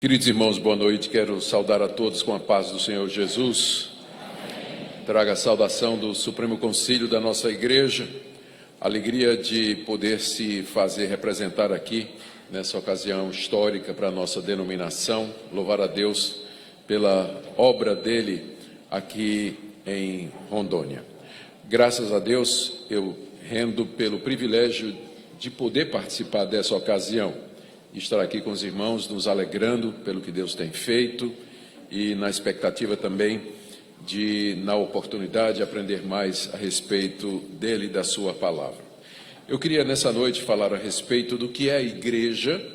Queridos irmãos, boa noite. Quero saudar a todos com a paz do Senhor Jesus. Trago a saudação do Supremo Concílio da nossa igreja. Alegria de poder se fazer representar aqui nessa ocasião histórica para a nossa denominação. Louvar a Deus pela obra dele aqui em Rondônia. Graças a Deus, eu rendo pelo privilégio de poder participar dessa ocasião. Estar aqui com os irmãos, nos alegrando pelo que Deus tem feito e na expectativa também de, na oportunidade, aprender mais a respeito dele e da sua palavra. Eu queria nessa noite falar a respeito do que é a igreja,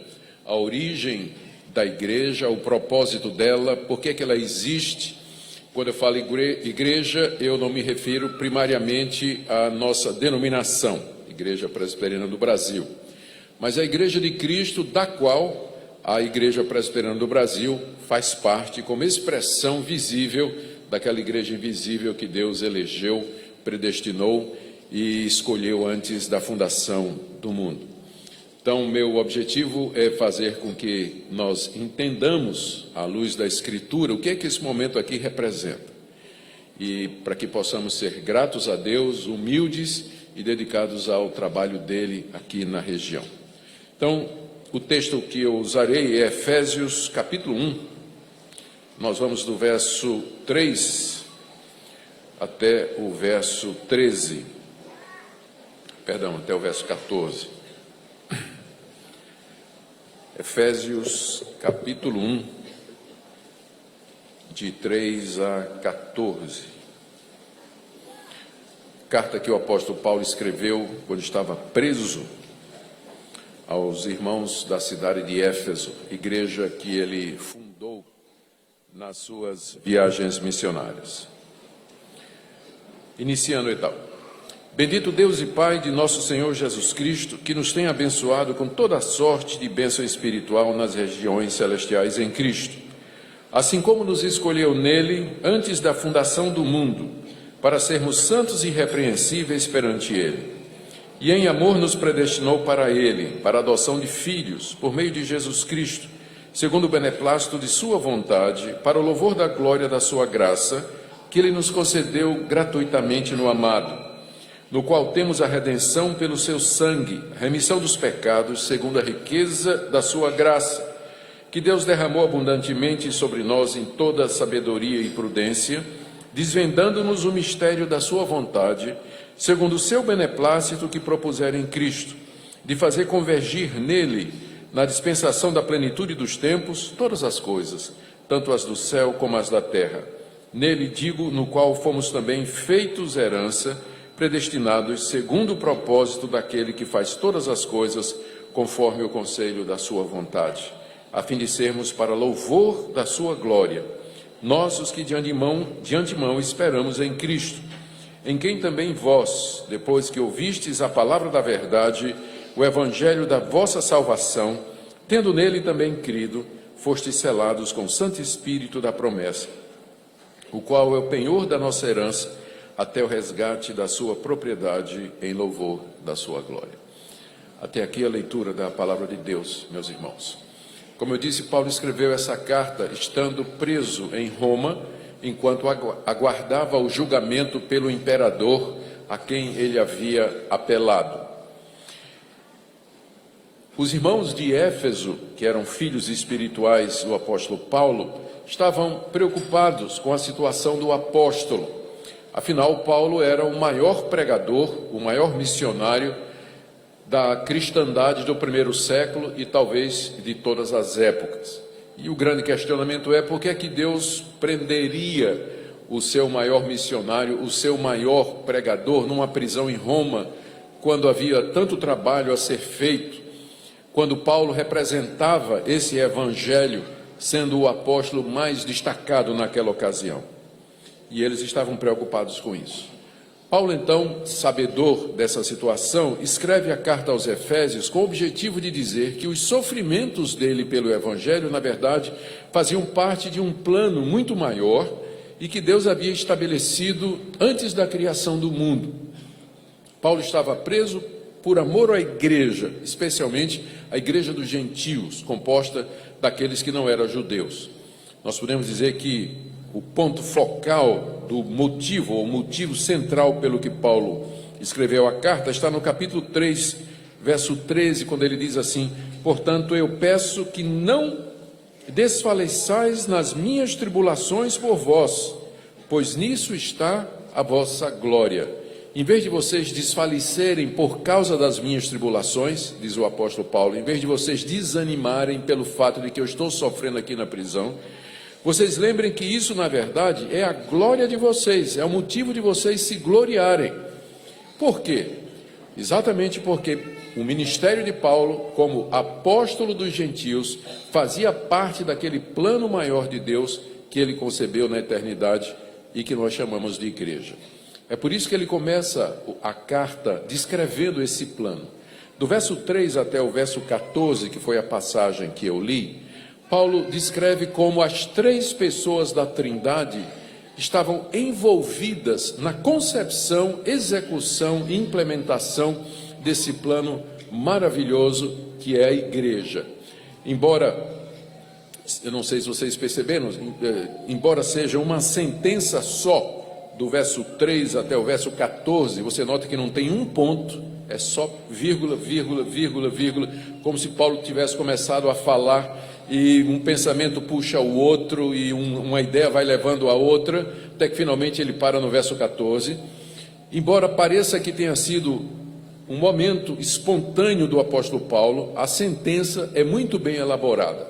a origem da igreja, o propósito dela, por que ela existe. Quando eu falo igreja, eu não me refiro primariamente à nossa denominação, Igreja Presbiteriana do Brasil, mas a Igreja de Cristo, da qual a Igreja Presbiteriana do Brasil faz parte como expressão visível daquela igreja invisível que Deus elegeu, predestinou e escolheu antes da fundação do mundo. Então, meu objetivo é fazer com que nós entendamos, à luz da Escritura, o que é que esse momento aqui representa. E para que possamos ser gratos a Deus, humildes e dedicados ao trabalho dele aqui na região. Então, o texto que eu usarei é Efésios capítulo 1. Nós vamos do verso 3 até o verso 13. Perdão, até o verso 14. Efésios capítulo 1, de 3 a 14. Carta que o apóstolo Paulo escreveu quando estava preso aos irmãos da cidade de Éfeso, igreja que ele fundou nas suas viagens missionárias. Iniciando então. Bendito Deus e Pai de nosso Senhor Jesus Cristo, que nos tem abençoado com toda a sorte de bênção espiritual nas regiões celestiais em Cristo, assim como nos escolheu nele antes da fundação do mundo, para sermos santos e irrepreensíveis perante ele. E em amor nos predestinou para ele, para a adoção de filhos, por meio de Jesus Cristo, segundo o beneplácito de sua vontade, para o louvor da glória da sua graça, que ele nos concedeu gratuitamente no amado, no qual temos a redenção pelo seu sangue, a remissão dos pecados, segundo a riqueza da sua graça, que Deus derramou abundantemente sobre nós em toda a sabedoria e prudência, desvendando-nos o mistério da sua vontade, segundo o seu beneplácito que propusera em Cristo, de fazer convergir nele, na dispensação da plenitude dos tempos, todas as coisas, tanto as do céu como as da terra. Nele, digo, no qual fomos também feitos herança, predestinados segundo o propósito daquele que faz todas as coisas conforme o conselho da sua vontade, a fim de sermos para louvor da sua glória, nós os que de antemão esperamos em Cristo, em quem também vós, depois que ouvistes a palavra da verdade, o evangelho da vossa salvação, tendo nele também crido, fostes selados com o Santo Espírito da promessa, o qual é o penhor da nossa herança, até o resgate da sua propriedade em louvor da sua glória. Até aqui a leitura da palavra de Deus, meus irmãos. Como eu disse, Paulo escreveu essa carta estando preso em Roma, enquanto aguardava o julgamento pelo imperador a quem ele havia apelado. Os irmãos de Éfeso, que eram filhos espirituais do apóstolo Paulo, estavam preocupados com a situação do apóstolo. Afinal, Paulo era o maior pregador, o maior missionário da cristandade do primeiro século e talvez de todas as épocas. E o grande questionamento é por que é que Deus prenderia o seu maior missionário, o seu maior pregador numa prisão em Roma, quando havia tanto trabalho a ser feito, quando Paulo representava esse evangelho, sendo o apóstolo mais destacado naquela ocasião. E eles estavam preocupados com isso. Paulo, então, sabedor dessa situação, escreve a carta aos Efésios com o objetivo de dizer que os sofrimentos dele pelo Evangelho, na verdade, faziam parte de um plano muito maior e que Deus havia estabelecido antes da criação do mundo. Paulo estava preso por amor à igreja, especialmente a igreja dos gentios, composta daqueles que não eram judeus. Nós podemos dizer que o ponto focal do motivo, ou motivo central pelo que Paulo escreveu a carta, está no capítulo 3, verso 13, quando ele diz assim: portanto, eu peço que não desfaleçais nas minhas tribulações por vós, pois nisso está a vossa glória. Em vez de vocês desfalecerem por causa das minhas tribulações, diz o apóstolo Paulo, em vez de vocês desanimarem pelo fato de que eu estou sofrendo aqui na prisão, vocês lembrem que isso, na verdade, é a glória de vocês, é o motivo de vocês se gloriarem. Por quê? Exatamente porque o ministério de Paulo, como apóstolo dos gentios, fazia parte daquele plano maior de Deus que ele concebeu na eternidade e que nós chamamos de igreja. É por isso que ele começa a carta descrevendo esse plano. Do verso 3 até o verso 14, que foi a passagem que eu li, Paulo descreve como as três pessoas da Trindade estavam envolvidas na concepção, execução e implementação desse plano maravilhoso que é a igreja. Embora, eu não sei se vocês perceberam, embora seja uma sentença só, do verso 3 até o verso 14, você nota que não tem um ponto, é só vírgula, vírgula, vírgula, vírgula, como se Paulo tivesse começado a falar e um pensamento puxa o outro e uma ideia vai levando a outra, até que finalmente ele para no verso 14. Embora pareça que tenha sido um momento espontâneo do apóstolo Paulo, a sentença é muito bem elaborada.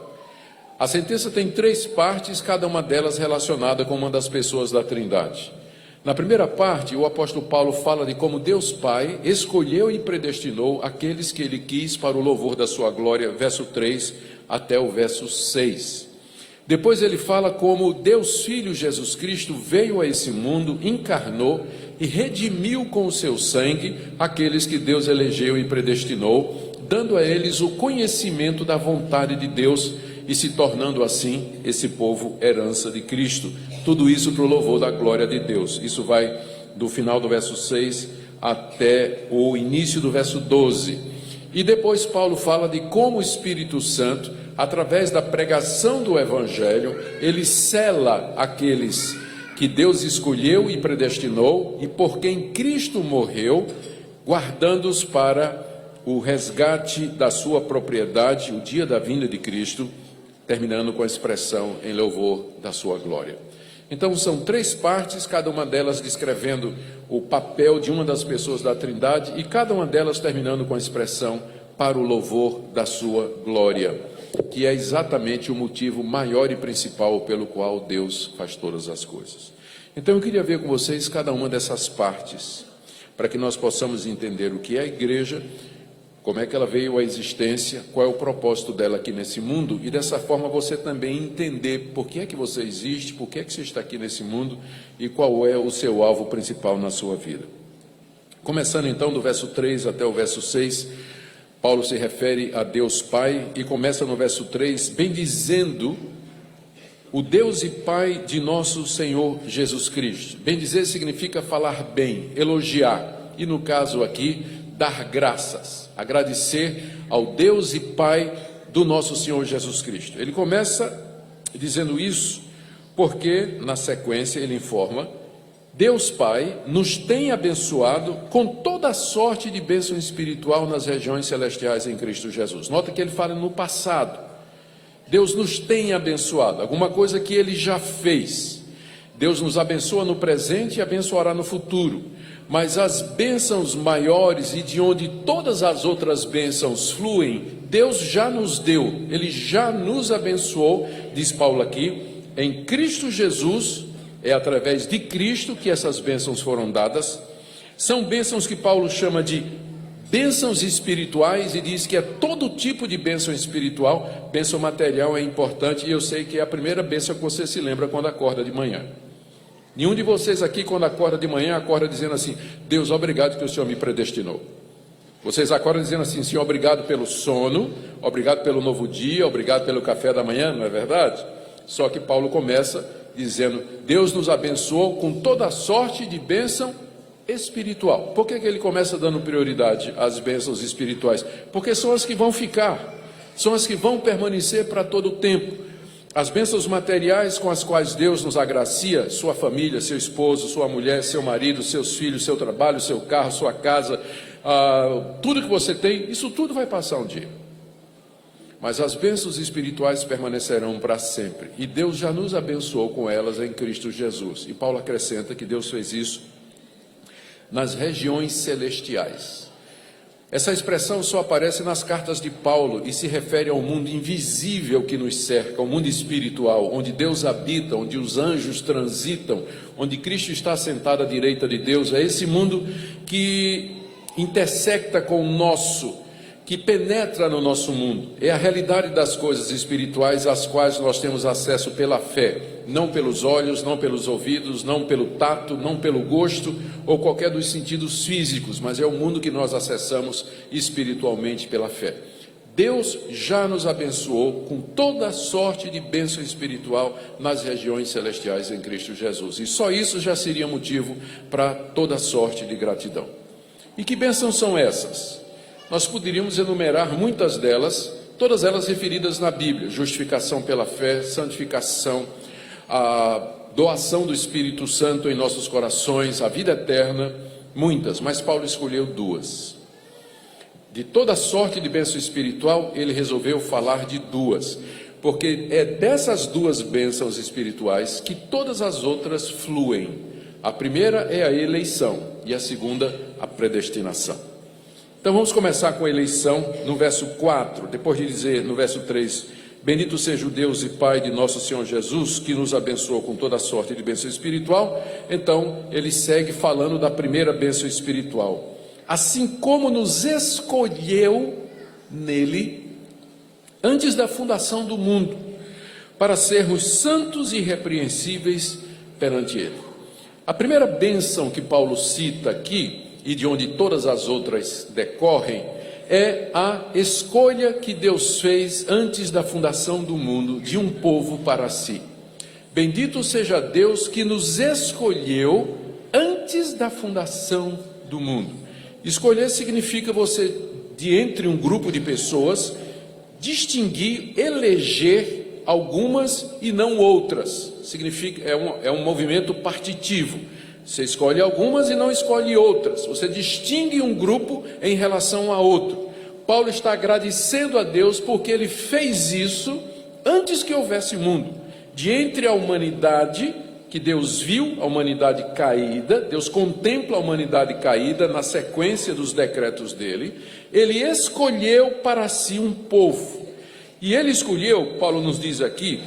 A sentença tem três partes, cada uma delas relacionada com uma das pessoas da Trindade. Na primeira parte, o apóstolo Paulo fala de como Deus Pai escolheu e predestinou aqueles que ele quis para o louvor da sua glória, verso 3 até o verso 6. Depois ele fala como Deus Filho Jesus Cristo veio a esse mundo, encarnou e redimiu com o seu sangue aqueles que Deus elegeu e predestinou, dando a eles o conhecimento da vontade de Deus e se tornando assim esse povo herança de Cristo. Tudo isso para o louvor da glória de Deus. Isso vai do final do verso 6 até o início do verso 12. E depois Paulo fala de como o Espírito Santo, através da pregação do Evangelho, ele sela aqueles que Deus escolheu e predestinou e por quem Cristo morreu, guardando-os para o resgate da sua propriedade, o dia da vinda de Cristo, terminando com a expressão em louvor da sua glória. Então são três partes, cada uma delas descrevendo o papel de uma das pessoas da Trindade e cada uma delas terminando com a expressão para o louvor da sua glória, que é exatamente o motivo maior e principal pelo qual Deus faz todas as coisas. Então eu queria ver com vocês cada uma dessas partes, para que nós possamos entender o que é a igreja, como é que ela veio à existência, qual é o propósito dela aqui nesse mundo, e dessa forma você também entender por que é que você existe, por que é que você está aqui nesse mundo e qual é o seu alvo principal na sua vida. Começando então do verso 3 até o verso 6, Paulo se refere a Deus Pai e começa no verso 3, bendizendo o Deus e Pai de nosso Senhor Jesus Cristo. Bendizer significa falar bem, elogiar, e no caso aqui, dar graças, agradecer ao Deus e Pai do nosso Senhor Jesus Cristo. Ele começa dizendo isso porque, na sequência, ele informa: Deus Pai nos tem abençoado com toda a sorte de bênção espiritual nas regiões celestiais em Cristo Jesus. Nota que ele fala no passado. Deus nos tem abençoado, alguma coisa que ele já fez. Deus nos abençoa no presente e abençoará no futuro. Mas as bênçãos maiores e de onde todas as outras bênçãos fluem, Deus já nos deu, ele já nos abençoou, diz Paulo aqui, em Cristo Jesus. É através de Cristo que essas bênçãos foram dadas. São bênçãos que Paulo chama de bênçãos espirituais e diz que é todo tipo de bênção espiritual. Bênção material é importante e eu sei que é a primeira bênção que você se lembra quando acorda de manhã. Nenhum de vocês aqui, quando acorda de manhã, acorda dizendo assim: Deus, obrigado que o Senhor me predestinou. Vocês acordam dizendo assim: Senhor, obrigado pelo sono, obrigado pelo novo dia, obrigado pelo café da manhã, não é verdade? Só que Paulo começa dizendo: Deus nos abençoou com toda a sorte de bênção espiritual. Por que ele começa dando prioridade às bênçãos espirituais? Porque são as que vão ficar, são as que vão permanecer para todo o tempo. As bênçãos materiais com as quais Deus nos agracia, sua família, seu esposo, sua mulher, seu marido, seus filhos, seu trabalho, seu carro, sua casa, tudo que você tem, isso tudo vai passar um dia. Mas as bênçãos espirituais permanecerão para sempre. E Deus já nos abençoou com elas em Cristo Jesus. E Paulo acrescenta que Deus fez isso nas regiões celestiais. Essa expressão só aparece nas cartas de Paulo e se refere ao mundo invisível que nos cerca, ao mundo espiritual, onde Deus habita, onde os anjos transitam, onde Cristo está sentado à direita de Deus. É esse mundo que intersecta com o nosso, que penetra no nosso mundo. É a realidade das coisas espirituais às quais nós temos acesso pela fé, não pelos olhos, não pelos ouvidos, não pelo tato, não pelo gosto ou qualquer dos sentidos físicos, mas é o mundo que nós acessamos espiritualmente pela fé. Deus já nos abençoou com toda sorte de bênção espiritual nas regiões celestiais em Cristo Jesus, e só isso já seria motivo para toda sorte de gratidão. E que bênçãos são essas? Nós poderíamos enumerar muitas delas, todas elas referidas na Bíblia: justificação pela fé, santificação, a doação do Espírito Santo em nossos corações, a vida eterna, muitas, mas Paulo escolheu duas. De toda sorte de bênção espiritual, ele resolveu falar de duas, porque é dessas duas bênçãos espirituais que todas as outras fluem. A primeira é a eleição e a segunda, a predestinação. Então vamos começar com a eleição no verso 4, depois de dizer no verso 3, bendito seja o Deus e Pai de nosso Senhor Jesus, que nos abençoou com toda sorte de bênção espiritual. Então ele segue falando da primeira bênção espiritual. Assim como nos escolheu nele, antes da fundação do mundo, para sermos santos e irrepreensíveis perante ele. A primeira bênção que Paulo cita aqui, e de onde todas as outras decorrem, é a escolha que Deus fez antes da fundação do mundo de um povo para si. Bendito seja Deus que nos escolheu antes da fundação do mundo. Escolher significa você, de entre um grupo de pessoas, distinguir, eleger algumas e não outras. Significa, é um movimento partitivo. Você escolhe algumas e não escolhe outras. Você distingue um grupo em relação a outro. Paulo está agradecendo a Deus porque ele fez isso antes que houvesse mundo. De entre a humanidade, que Deus viu, a humanidade caída, Deus contempla a humanidade caída na sequência dos decretos dele, ele escolheu para si um povo. E ele escolheu, Paulo nos diz aqui,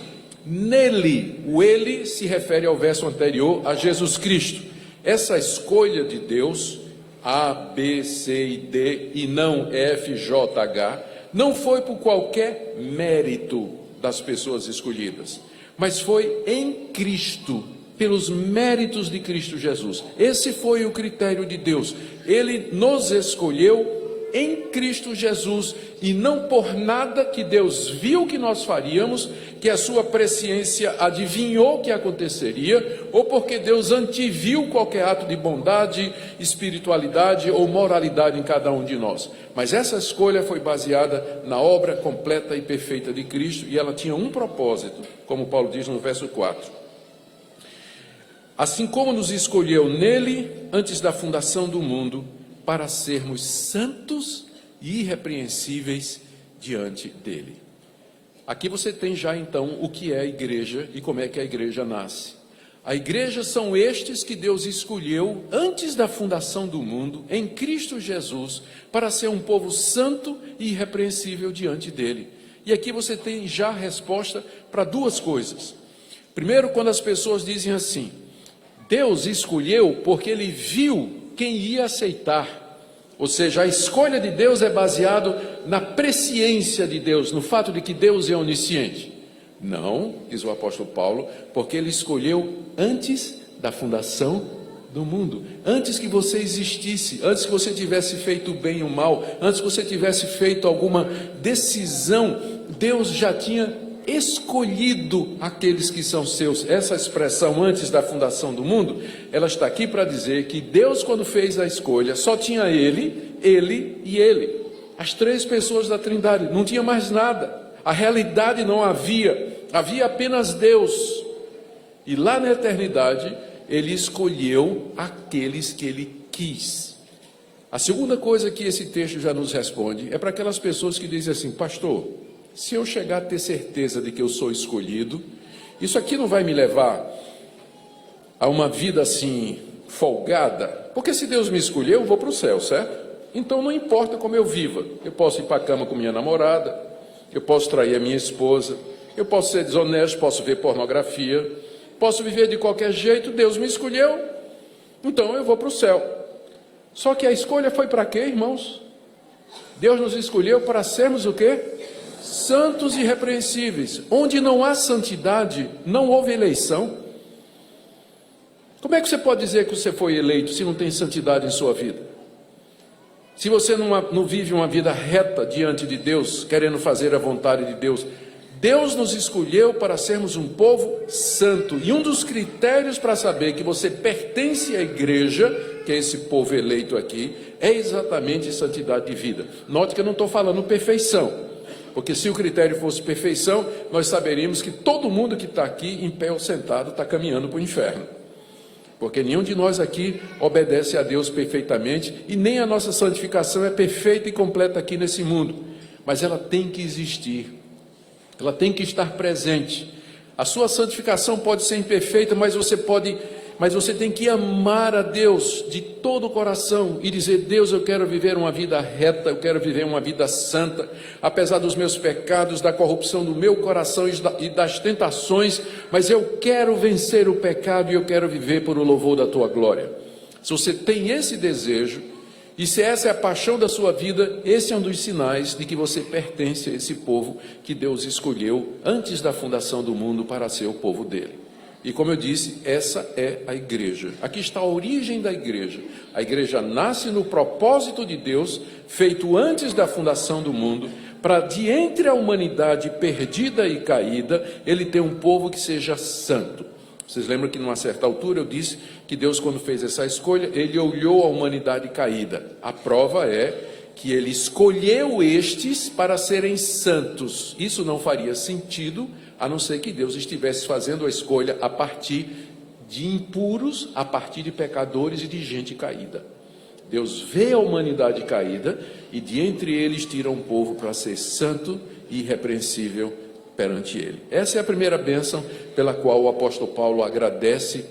nele. O ele se refere ao verso anterior, a Jesus Cristo. Essa escolha de Deus, A, B, C e D, e não F, J, H, não foi por qualquer mérito das pessoas escolhidas, mas foi em Cristo, pelos méritos de Cristo Jesus. Esse foi o critério de Deus. Ele nos escolheu em Cristo Jesus, e não por nada que Deus viu que nós faríamos, que a sua presciência adivinhou que aconteceria, ou porque Deus anteviu qualquer ato de bondade, espiritualidade ou moralidade em cada um de nós. Mas essa escolha foi baseada na obra completa e perfeita de Cristo, e ela tinha um propósito, como Paulo diz no verso 4. Assim como nos escolheu nele antes da fundação do mundo, para sermos santos e irrepreensíveis diante dele. Aqui você tem já então o que é a igreja e como é que a igreja nasce. A igreja são estes que Deus escolheu antes da fundação do mundo, em Cristo Jesus, para ser um povo santo e irrepreensível diante dele. E aqui você tem já a resposta para duas coisas. Primeiro, quando as pessoas dizem assim, Deus escolheu porque ele viu quem ia aceitar. Ou seja, a escolha de Deus é baseado na presciência de Deus, no fato de que Deus é onisciente. Não, diz o apóstolo Paulo, porque ele escolheu antes da fundação do mundo, antes que você existisse, antes que você tivesse feito o bem e o mal, antes que você tivesse feito alguma decisão, Deus já tinha escolhido aqueles que são seus. Essa expressão antes da fundação do mundo, ela está aqui para dizer que Deus, quando fez a escolha, só tinha ele e ele. As três pessoas da Trindade, não tinha mais nada. A realidade não havia, havia apenas Deus. E lá na eternidade, ele escolheu aqueles que ele quis. A segunda coisa que esse texto já nos responde é para aquelas pessoas que dizem assim: pastor, se eu chegar a ter certeza de que eu sou escolhido, isso aqui não vai me levar a uma vida assim, folgada? Porque se Deus me escolheu, eu vou para o céu, certo? Então não importa como eu viva, eu posso ir para a cama com minha namorada, eu posso trair a minha esposa, eu posso ser desonesto, posso ver pornografia, posso viver de qualquer jeito, Deus me escolheu, então eu vou para o céu. Só que a escolha foi para quê, irmãos? Deus nos escolheu para sermos o quê? Santos e irrepreensíveis. Onde não há santidade, não houve eleição. Como é que você pode dizer que você foi eleito se não tem santidade em sua vida? Se você não vive uma vida reta diante de Deus, querendo fazer a vontade de Deus. Deus nos escolheu para sermos um povo santo. E um dos critérios para saber que você pertence à igreja, que é esse povo eleito aqui, é exatamente santidade de vida. Note que eu não estou falando perfeição, porque se o critério fosse perfeição, nós saberíamos que todo mundo que está aqui, em pé ou sentado, está caminhando para o inferno. Porque nenhum de nós aqui obedece a Deus perfeitamente, e nem a nossa santificação é perfeita e completa aqui nesse mundo. Mas ela tem que existir. Ela tem que estar presente. A sua santificação pode ser imperfeita, mas você tem que amar a Deus de todo o coração e dizer: Deus, eu quero viver uma vida reta, eu quero viver uma vida santa, apesar dos meus pecados, da corrupção do meu coração e das tentações, mas eu quero vencer o pecado e eu quero viver por o louvor da tua glória. Se você tem esse desejo, e se essa é a paixão da sua vida, esse é um dos sinais de que você pertence a esse povo que Deus escolheu antes da fundação do mundo para ser o povo dele. E como eu disse, essa é a igreja. Aqui está a origem da igreja. A igreja nasce no propósito de Deus, feito antes da fundação do mundo, para de entre a humanidade perdida e caída, ele ter um povo que seja santo. Vocês lembram que numa certa altura eu disse que Deus, quando fez essa escolha, ele olhou a humanidade caída. A prova é que ele escolheu estes para serem santos. Isso não faria sentido, a não ser que Deus estivesse fazendo a escolha a partir de impuros, a partir de pecadores e de gente caída. Deus vê a humanidade caída e de entre eles tira um povo para ser santo e irrepreensível perante ele. Essa é a primeira bênção pela qual o apóstolo Paulo agradece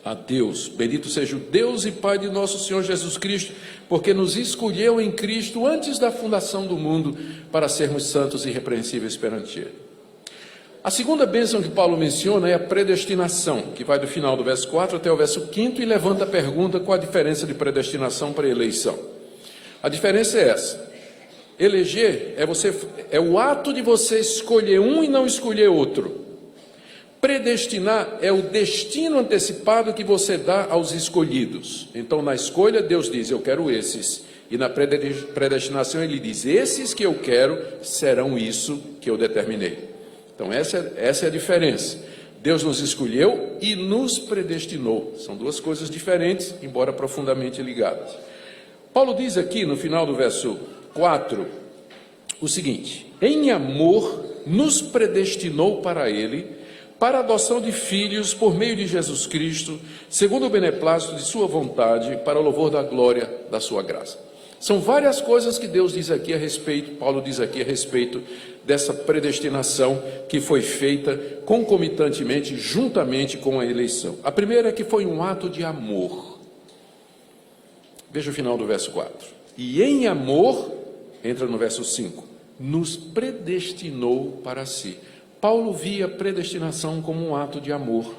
a Deus. Bendito seja o Deus e Pai de nosso Senhor Jesus Cristo, porque nos escolheu em Cristo antes da fundação do mundo para sermos santos e irrepreensíveis perante ele. A segunda bênção que Paulo menciona é a predestinação, que vai do final do verso 4 até o verso 5 e levanta a pergunta: qual a diferença de predestinação para eleição? A diferença é essa: eleger é o ato de você escolher um e não escolher outro. Predestinar é o destino antecipado que você dá aos escolhidos. Então, na escolha, Deus diz: eu quero esses. E na predestinação ele diz: esses que eu quero serão isso que eu determinei. Então essa é a diferença. Deus nos escolheu e nos predestinou. São duas coisas diferentes, embora profundamente ligadas. Paulo diz aqui no final do verso 4 o seguinte: em amor nos predestinou para ele, para a adoção de filhos por meio de Jesus Cristo, segundo o beneplácito de sua vontade, para o louvor da glória da sua graça. São várias coisas que Deus diz aqui a respeito, Paulo diz aqui a respeito dessa predestinação que foi feita concomitantemente, juntamente com a eleição. A primeira é que foi um ato de amor. Veja o final do verso 4. E em amor, entra no verso 5, nos predestinou para si. Paulo via a predestinação como um ato de amor.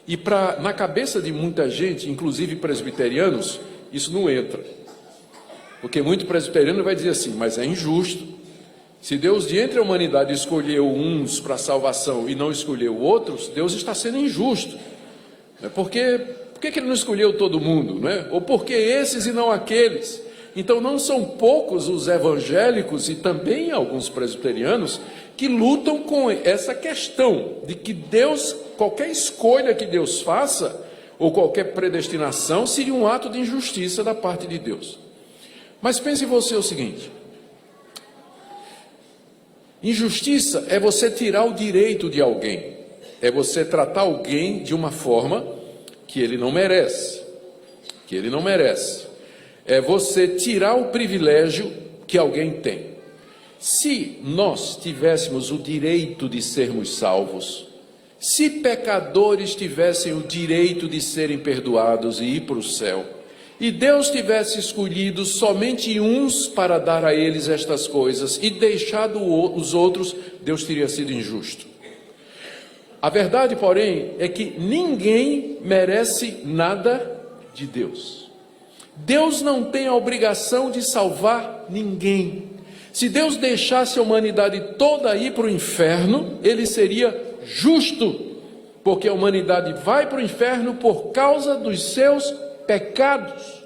E na cabeça de muita gente, inclusive presbiterianos, isso não entra. Porque muito presbiteriano vai dizer assim: mas é injusto. Se Deus de entre a humanidade escolheu uns para a salvação e não escolheu outros, Deus está sendo injusto. Por que ele não escolheu todo mundo? Não é? Ou por que esses e não aqueles? Então não são poucos os evangélicos e também alguns presbiterianos que lutam com essa questão de que Deus, qualquer escolha que Deus faça, ou qualquer predestinação, seria um ato de injustiça da parte de Deus. Mas pense você o seguinte: injustiça é você tirar o direito de alguém, é você tratar alguém de uma forma que ele não merece, é você tirar o privilégio que alguém tem. Se nós tivéssemos o direito de sermos salvos, se pecadores tivessem o direito de serem perdoados e ir para o céu, e Deus tivesse escolhido somente uns para dar a eles estas coisas e deixado os outros, Deus teria sido injusto. A verdade, porém, é que ninguém merece nada de Deus. Deus não tem a obrigação de salvar ninguém. Se Deus deixasse a humanidade toda ir para o inferno, ele seria justo, porque a humanidade vai para o inferno por causa dos seus pecados,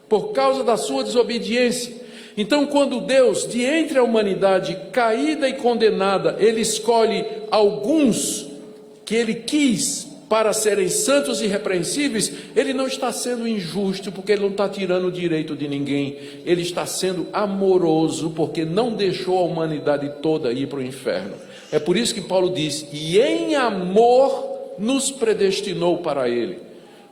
por causa da sua desobediência. Então, quando Deus, de entre a humanidade caída e condenada, ele escolhe alguns que ele quis para serem santos e irrepreensíveis, ele não está sendo injusto, porque ele não está tirando o direito de ninguém, ele está sendo amoroso, porque não deixou a humanidade toda ir para o inferno. É por isso que Paulo diz: e em amor nos predestinou para ele.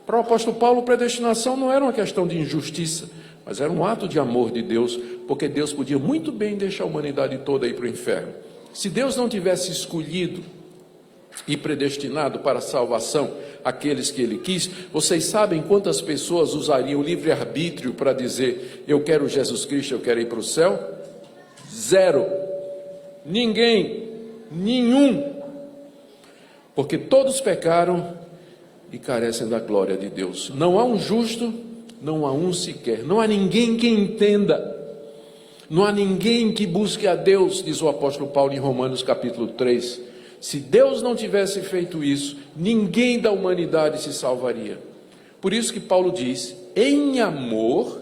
Para o apóstolo Paulo, predestinação não era uma questão de injustiça, mas era um ato de amor de Deus, porque Deus podia muito bem deixar a humanidade toda ir para o inferno. Se Deus não tivesse escolhido e predestinado para a salvação aqueles que ele quis, vocês sabem quantas pessoas usariam o livre-arbítrio para dizer: eu quero Jesus Cristo, eu quero ir para o céu? Zero. Ninguém, nenhum, porque todos pecaram e carecem da glória de Deus. Não há um justo, não há um sequer, não há ninguém que entenda, não há ninguém que busque a Deus, diz o apóstolo Paulo em Romanos capítulo 3. Se Deus não tivesse feito isso, ninguém da humanidade se salvaria. Por isso que Paulo diz: em amor,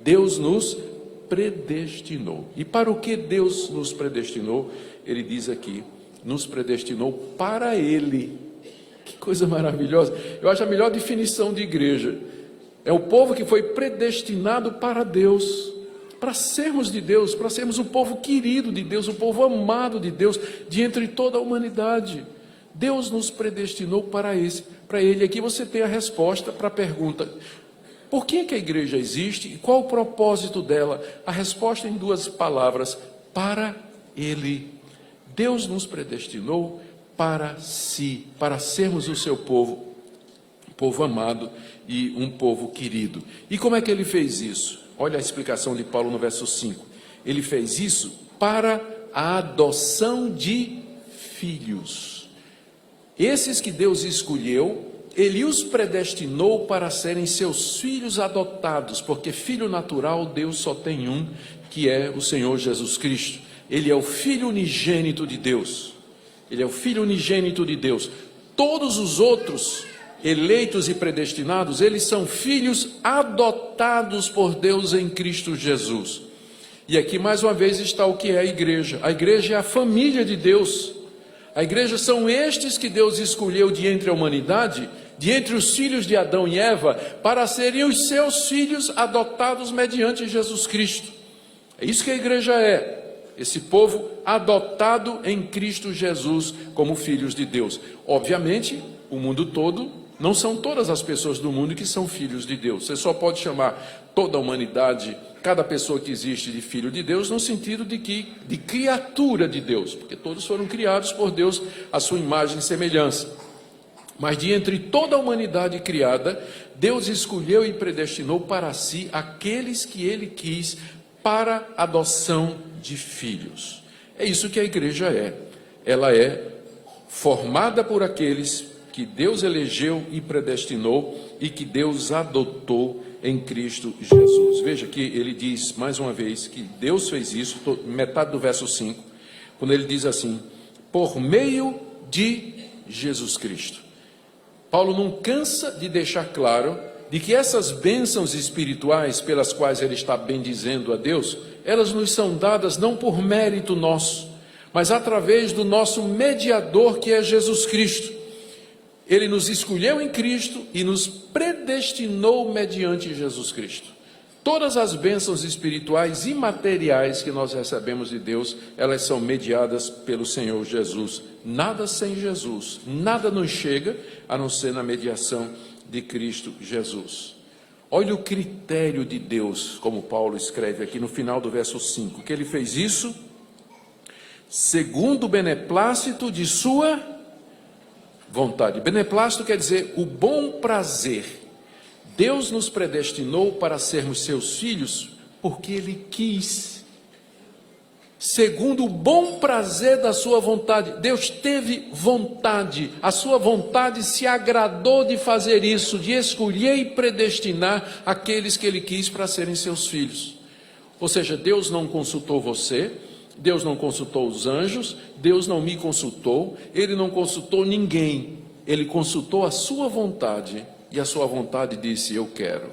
Deus nos predestinou. E para o que Deus nos predestinou? Ele diz aqui: nos predestinou para Ele. Que coisa maravilhosa! Eu acho a melhor definição de igreja. É o povo que foi predestinado para Deus, para sermos de Deus, para sermos o povo querido de Deus, o povo amado de Deus, de entre toda a humanidade. Deus nos predestinou para Ele. Aqui você tem a resposta para a pergunta: por que a igreja existe e qual o propósito dela? A resposta em duas palavras: para Ele. Deus nos predestinou para si, para sermos o seu povo, povo amado e um povo querido. E como é que Ele fez isso? Olha a explicação de Paulo no verso 5. Ele fez isso para a adoção de filhos. Esses que Deus escolheu, Ele os predestinou para serem seus filhos adotados, porque filho natural Deus só tem um, que é o Senhor Jesus Cristo. Ele é o Filho unigênito de Deus. Ele é o Filho unigênito de Deus. Todos os outros eleitos e predestinados, eles são filhos adotados por Deus em Cristo Jesus. E aqui mais uma vez está o que é a igreja. A igreja é a família de Deus. A igreja são estes que Deus escolheu de entre a humanidade, de entre os filhos de Adão e Eva, para serem os seus filhos adotados mediante Jesus Cristo. É isso que a igreja é. Esse povo adotado em Cristo Jesus como filhos de Deus. Obviamente, o mundo todo, não são todas as pessoas do mundo que são filhos de Deus. Você só pode chamar toda a humanidade, cada pessoa que existe, de filho de Deus, no sentido de criatura de Deus, porque todos foram criados por Deus à sua imagem e semelhança. Mas de entre toda a humanidade criada, Deus escolheu e predestinou para si aqueles que Ele quis para adoção de filhos. É isso que a igreja é. Ela é formada por aqueles que Deus elegeu e predestinou e que Deus adotou em Cristo Jesus. Veja que ele diz mais uma vez que Deus fez isso, metade do verso 5, quando ele diz assim: por meio de Jesus Cristo. Paulo não cansa de deixar claro de que essas bênçãos espirituais pelas quais ele está bendizendo a Deus, elas nos são dadas não por mérito nosso, mas através do nosso mediador, que é Jesus Cristo. Ele nos escolheu em Cristo e nos predestinou mediante Jesus Cristo. Todas as bênçãos espirituais e materiais que nós recebemos de Deus, elas são mediadas pelo Senhor Jesus. Nada sem Jesus, nada nos chega a não ser na mediação de Cristo Jesus. Olha o critério de Deus, como Paulo escreve aqui no final do verso 5, que ele fez isso segundo o beneplácito de sua vontade. Beneplácito quer dizer o bom prazer. Deus nos predestinou para sermos seus filhos porque Ele quis, segundo o bom prazer da sua vontade. Deus teve vontade, a sua vontade se agradou de fazer isso, de escolher e predestinar aqueles que Ele quis para serem seus filhos. Ou seja, Deus não consultou você, Deus não consultou os anjos, Deus não me consultou, Ele não consultou ninguém, Ele consultou a sua vontade, e a sua vontade disse: eu quero.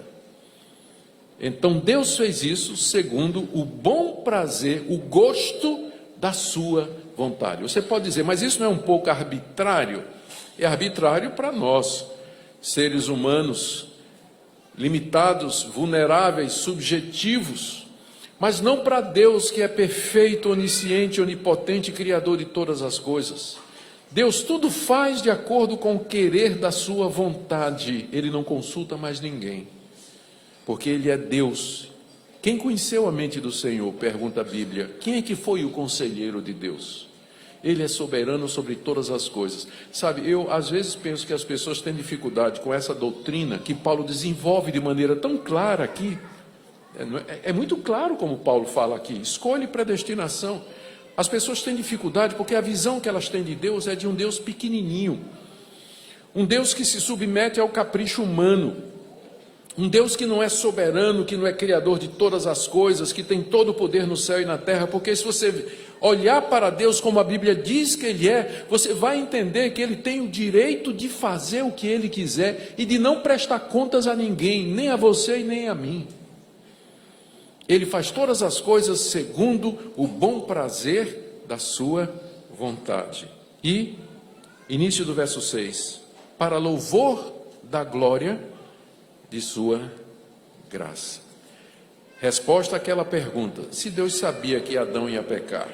Então Deus fez isso segundo o bom prazer, o gosto da sua vontade. Você pode dizer, mas isso não é um pouco arbitrário? É arbitrário para nós, seres humanos, limitados, vulneráveis, subjetivos, mas não para Deus, que é perfeito, onisciente, onipotente, criador de todas as coisas. Deus tudo faz de acordo com o querer da sua vontade. Ele não consulta mais ninguém, porque Ele é Deus. Quem conheceu a mente do Senhor? Pergunta a Bíblia. Quem é que foi o conselheiro de Deus? Ele é soberano sobre todas as coisas. Sabe, eu às vezes penso que as pessoas têm dificuldade com essa doutrina que Paulo desenvolve de maneira tão clara aqui. É muito claro como Paulo fala aqui: escolha e predestinação. As pessoas têm dificuldade porque a visão que elas têm de Deus é de um Deus pequenininho, um Deus que se submete ao capricho humano, um Deus que não é soberano, que não é criador de todas as coisas, que tem todo o poder no céu e na terra. Porque se você olhar para Deus como a Bíblia diz que Ele é, você vai entender que Ele tem o direito de fazer o que Ele quiser e de não prestar contas a ninguém, nem a você e nem a mim. Ele faz todas as coisas segundo o bom prazer da sua vontade. E, início do verso 6, para louvor da glória de sua graça. Resposta àquela pergunta: se Deus sabia que Adão ia pecar,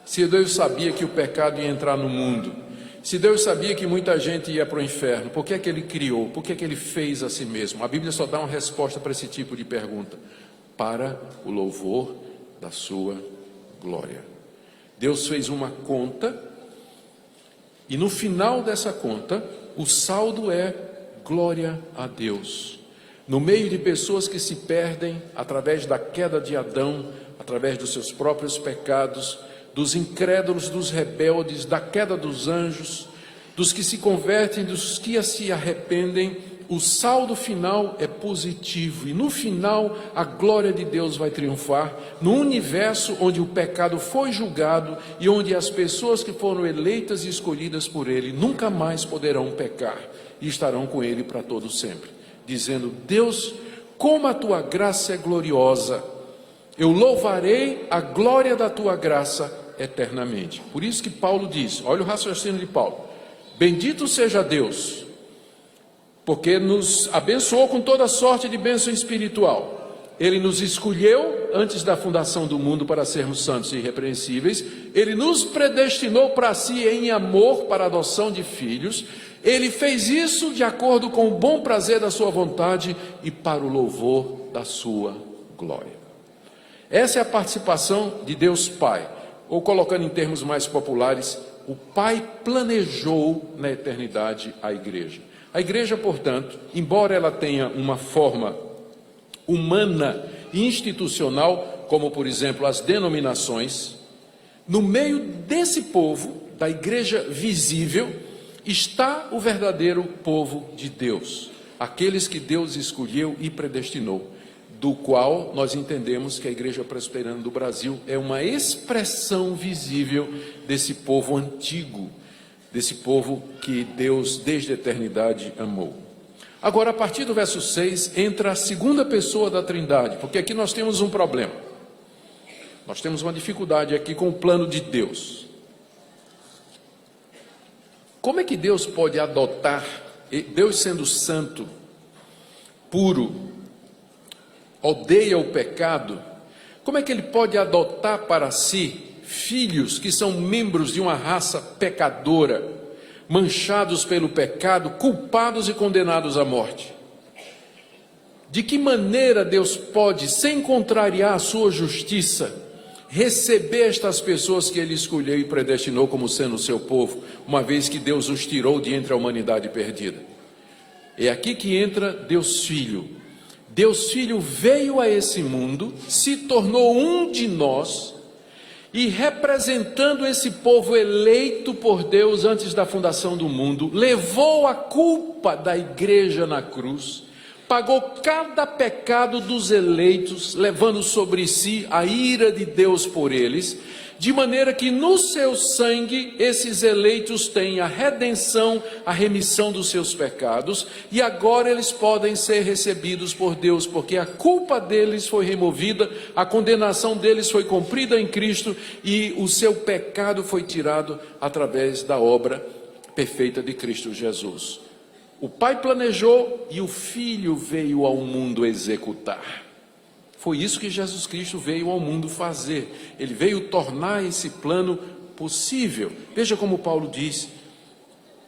se Deus sabia que o pecado ia entrar no mundo, se Deus sabia que muita gente ia para o inferno, por que é que Ele criou? Por que é que Ele fez a si mesmo? A Bíblia só dá uma resposta para esse tipo de pergunta: para o louvor da sua glória. Deus fez uma conta, e no final dessa conta, o saldo é glória a Deus. No meio de pessoas que se perdem através da queda de Adão, através dos seus próprios pecados, dos incrédulos, dos rebeldes, da queda dos anjos, dos que se convertem, dos que se arrependem, o saldo final é positivo, e no final a glória de Deus vai triunfar no universo onde o pecado foi julgado e onde as pessoas que foram eleitas e escolhidas por Ele nunca mais poderão pecar e estarão com Ele para todo sempre, dizendo: Deus, como a tua graça é gloriosa, eu louvarei a glória da tua graça eternamente. Por isso que Paulo diz, olha o raciocínio de Paulo: bendito seja Deus, porque nos abençoou com toda sorte de bênção espiritual. Ele nos escolheu antes da fundação do mundo para sermos santos e irrepreensíveis. Ele nos predestinou para si em amor para a adoção de filhos. Ele fez isso de acordo com o bom prazer da sua vontade e para o louvor da sua glória. Essa é a participação de Deus Pai, ou colocando em termos mais populares, o Pai planejou na eternidade a igreja. A igreja, portanto, embora ela tenha uma forma humana e institucional, como por exemplo as denominações, no meio desse povo, da igreja visível, está o verdadeiro povo de Deus, aqueles que Deus escolheu e predestinou, do qual nós entendemos que a Igreja Presbiteriana do Brasil é uma expressão visível desse povo antigo, desse povo que Deus desde a eternidade amou. Agora, a partir do verso 6, entra a segunda pessoa da Trindade, porque aqui nós temos um problema. Nós temos uma dificuldade aqui com o plano de Deus. Como é que Deus pode adotar, Deus sendo santo, puro, odeia o pecado, como é que ele pode adotar para si filhos que são membros de uma raça pecadora, manchados pelo pecado, culpados e condenados à morte? De que maneira Deus pode, sem contrariar a sua justiça, receber estas pessoas que ele escolheu e predestinou como sendo o seu povo, uma vez que Deus os tirou de entre a humanidade perdida? É aqui que entra Deus Filho. Deus Filho veio a esse mundo, se tornou um de nós, e representando esse povo eleito por Deus antes da fundação do mundo, levou a culpa da igreja na cruz, pagou cada pecado dos eleitos, levando sobre si a ira de Deus por eles, de maneira que no seu sangue esses eleitos têm a redenção, a remissão dos seus pecados, e agora eles podem ser recebidos por Deus, porque a culpa deles foi removida, a condenação deles foi cumprida em Cristo, e o seu pecado foi tirado através da obra perfeita de Cristo Jesus. O Pai planejou e o Filho veio ao mundo executar. Foi isso que Jesus Cristo veio ao mundo fazer. Ele veio tornar esse plano possível. Veja como Paulo diz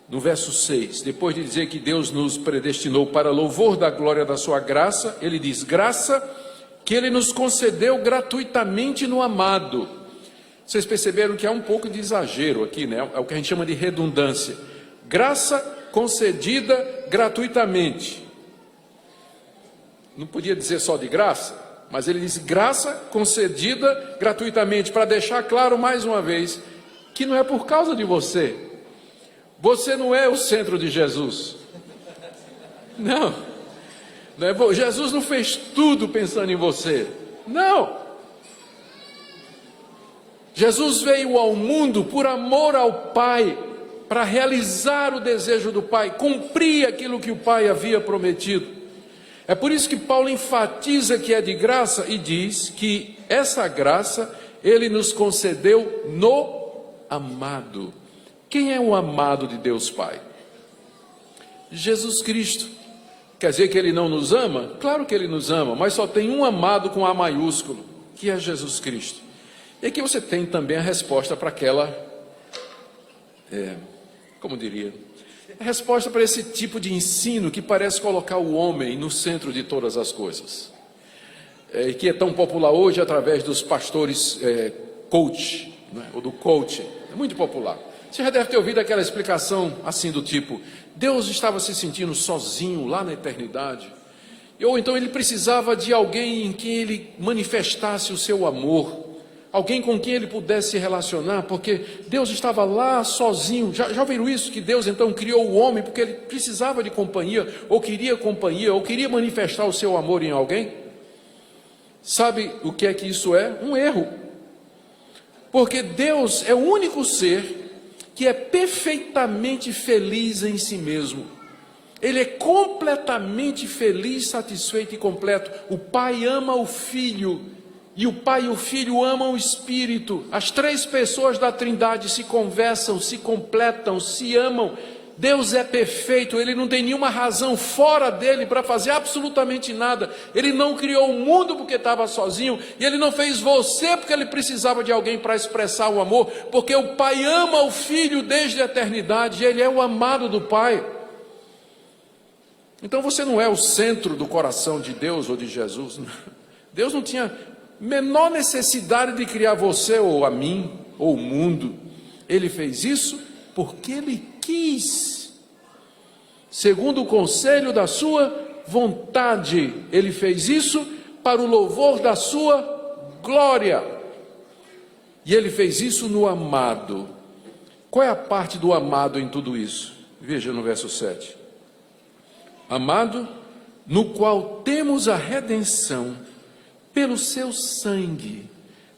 no verso 6, depois de dizer que Deus nos predestinou para louvor da glória da sua graça, ele diz: graça que ele nos concedeu gratuitamente no amado. Vocês perceberam que há um pouco de exagero aqui, né? É o que a gente chama de redundância. Graça concedida gratuitamente. Não podia dizer só de graça, mas ele diz graça concedida gratuitamente, para deixar claro mais uma vez que não é por causa de você. Você não é o centro de Jesus. Não é, Jesus não fez tudo pensando em você. Não. Jesus veio ao mundo por amor ao Pai, para realizar o desejo do Pai, cumprir aquilo que o Pai havia prometido. É por isso que Paulo enfatiza que é de graça e diz que essa graça ele nos concedeu no amado. Quem é o amado de Deus Pai? Jesus Cristo. Quer dizer que ele não nos ama? Claro que ele nos ama, mas só tem um amado com A maiúsculo, que é Jesus Cristo. E aqui você tem também a resposta para aquela, como diria, a resposta para esse tipo de ensino que parece colocar o homem no centro de todas as coisas, e que é tão popular hoje através dos pastores coach, né, ou do coach, é muito popular. Você já deve ter ouvido aquela explicação assim do tipo: Deus estava se sentindo sozinho lá na eternidade, ou então ele precisava de alguém em quem ele manifestasse o seu amor, alguém com quem ele pudesse se relacionar, porque Deus estava lá sozinho. Já ouviram isso? Que Deus então criou o homem porque ele precisava de companhia, ou queria manifestar o seu amor em alguém? Sabe o que é que isso é? Um erro. Porque Deus é o único ser que é perfeitamente feliz em si mesmo. Ele é completamente feliz, satisfeito e completo. O Pai ama o Filho, e o Pai e o Filho amam o Espírito. As três pessoas da Trindade se conversam, se completam, se amam. Deus é perfeito, ele não tem nenhuma razão fora dele para fazer absolutamente nada. Ele não criou o mundo porque estava sozinho, e ele não fez você porque ele precisava de alguém para expressar o amor, porque o Pai ama o Filho desde a eternidade, e ele é o amado do Pai. Então você não é o centro do coração de Deus ou de Jesus. Deus não tinha menor necessidade de criar você ou a mim ou o mundo. Ele fez isso porque ele quis, segundo o conselho da sua vontade. Ele fez isso para o louvor da sua glória, e ele fez isso no amado. Qual é a parte do amado em tudo isso? Veja no verso 7. Amado, no qual temos a redenção pelo seu sangue,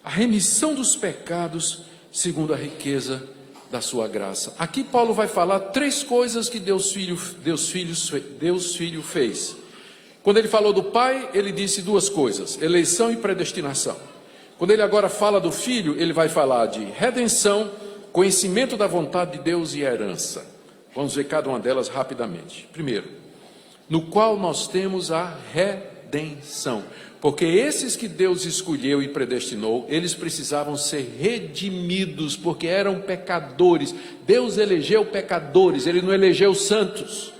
a remissão dos pecados, segundo a riqueza da sua graça. Aqui Paulo vai falar 3 coisas que Deus Filho fez. Quando ele falou do Pai, ele disse 2 coisas: eleição e predestinação. Quando ele agora fala do Filho, ele vai falar de redenção, conhecimento da vontade de Deus e herança. Vamos ver cada uma delas rapidamente. Primeiro, no qual nós temos a redenção. Porque esses que Deus escolheu e predestinou, eles precisavam ser redimidos, porque eram pecadores. Deus elegeu pecadores, Ele não elegeu santos.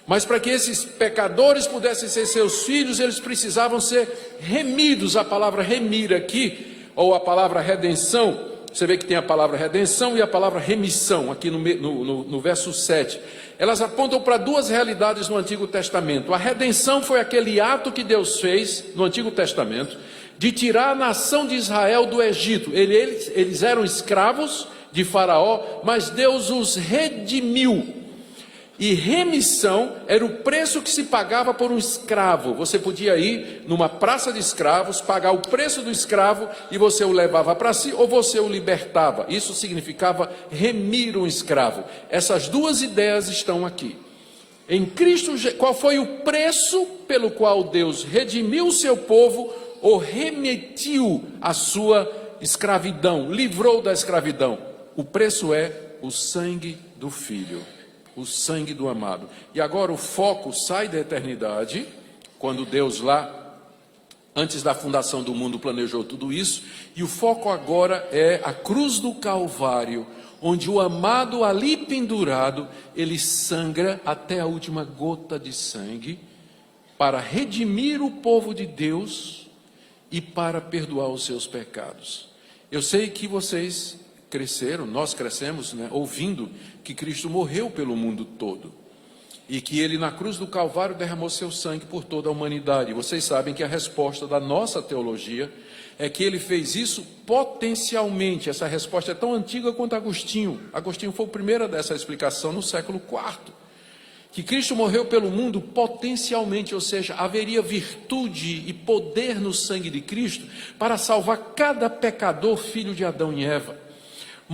Mas para que esses pecadores pudessem ser seus filhos, eles precisavam ser remidos. A palavra remir aqui, ou a palavra redenção, você vê que tem a palavra redenção e a palavra remissão, aqui no verso 7. Elas apontam para 2 realidades no Antigo Testamento. A redenção foi aquele ato que Deus fez no Antigo Testamento, de tirar a nação de Israel do Egito. Eles eram escravos de Faraó, mas Deus os redimiu. E remissão era o preço que se pagava por um escravo. Você podia ir numa praça de escravos, pagar o preço do escravo e você o levava para si ou você o libertava. Isso significava remir um escravo. Essas 2 ideias estão aqui. Em Cristo, qual foi o preço pelo qual Deus redimiu o seu povo ou remetiu a sua escravidão, livrou da escravidão? O preço é o sangue do Filho. O sangue do amado. E agora o foco sai da eternidade, quando Deus lá, antes da fundação do mundo, planejou tudo isso, e o foco agora é a cruz do Calvário, onde o amado ali pendurado, ele sangra até a última gota de sangue, para redimir o povo de Deus e para perdoar os seus pecados. Eu sei que vocês cresceram, nós crescemos, ouvindo que Cristo morreu pelo mundo todo e que Ele na cruz do Calvário derramou seu sangue por toda a humanidade. Vocês sabem que a resposta da nossa teologia é que Ele fez isso potencialmente. Essa resposta é tão antiga quanto Agostinho. Agostinho foi o primeiro a dar essa explicação no século IV. Que Cristo morreu pelo mundo potencialmente, ou seja, haveria virtude e poder no sangue de Cristo para salvar cada pecador filho de Adão e Eva.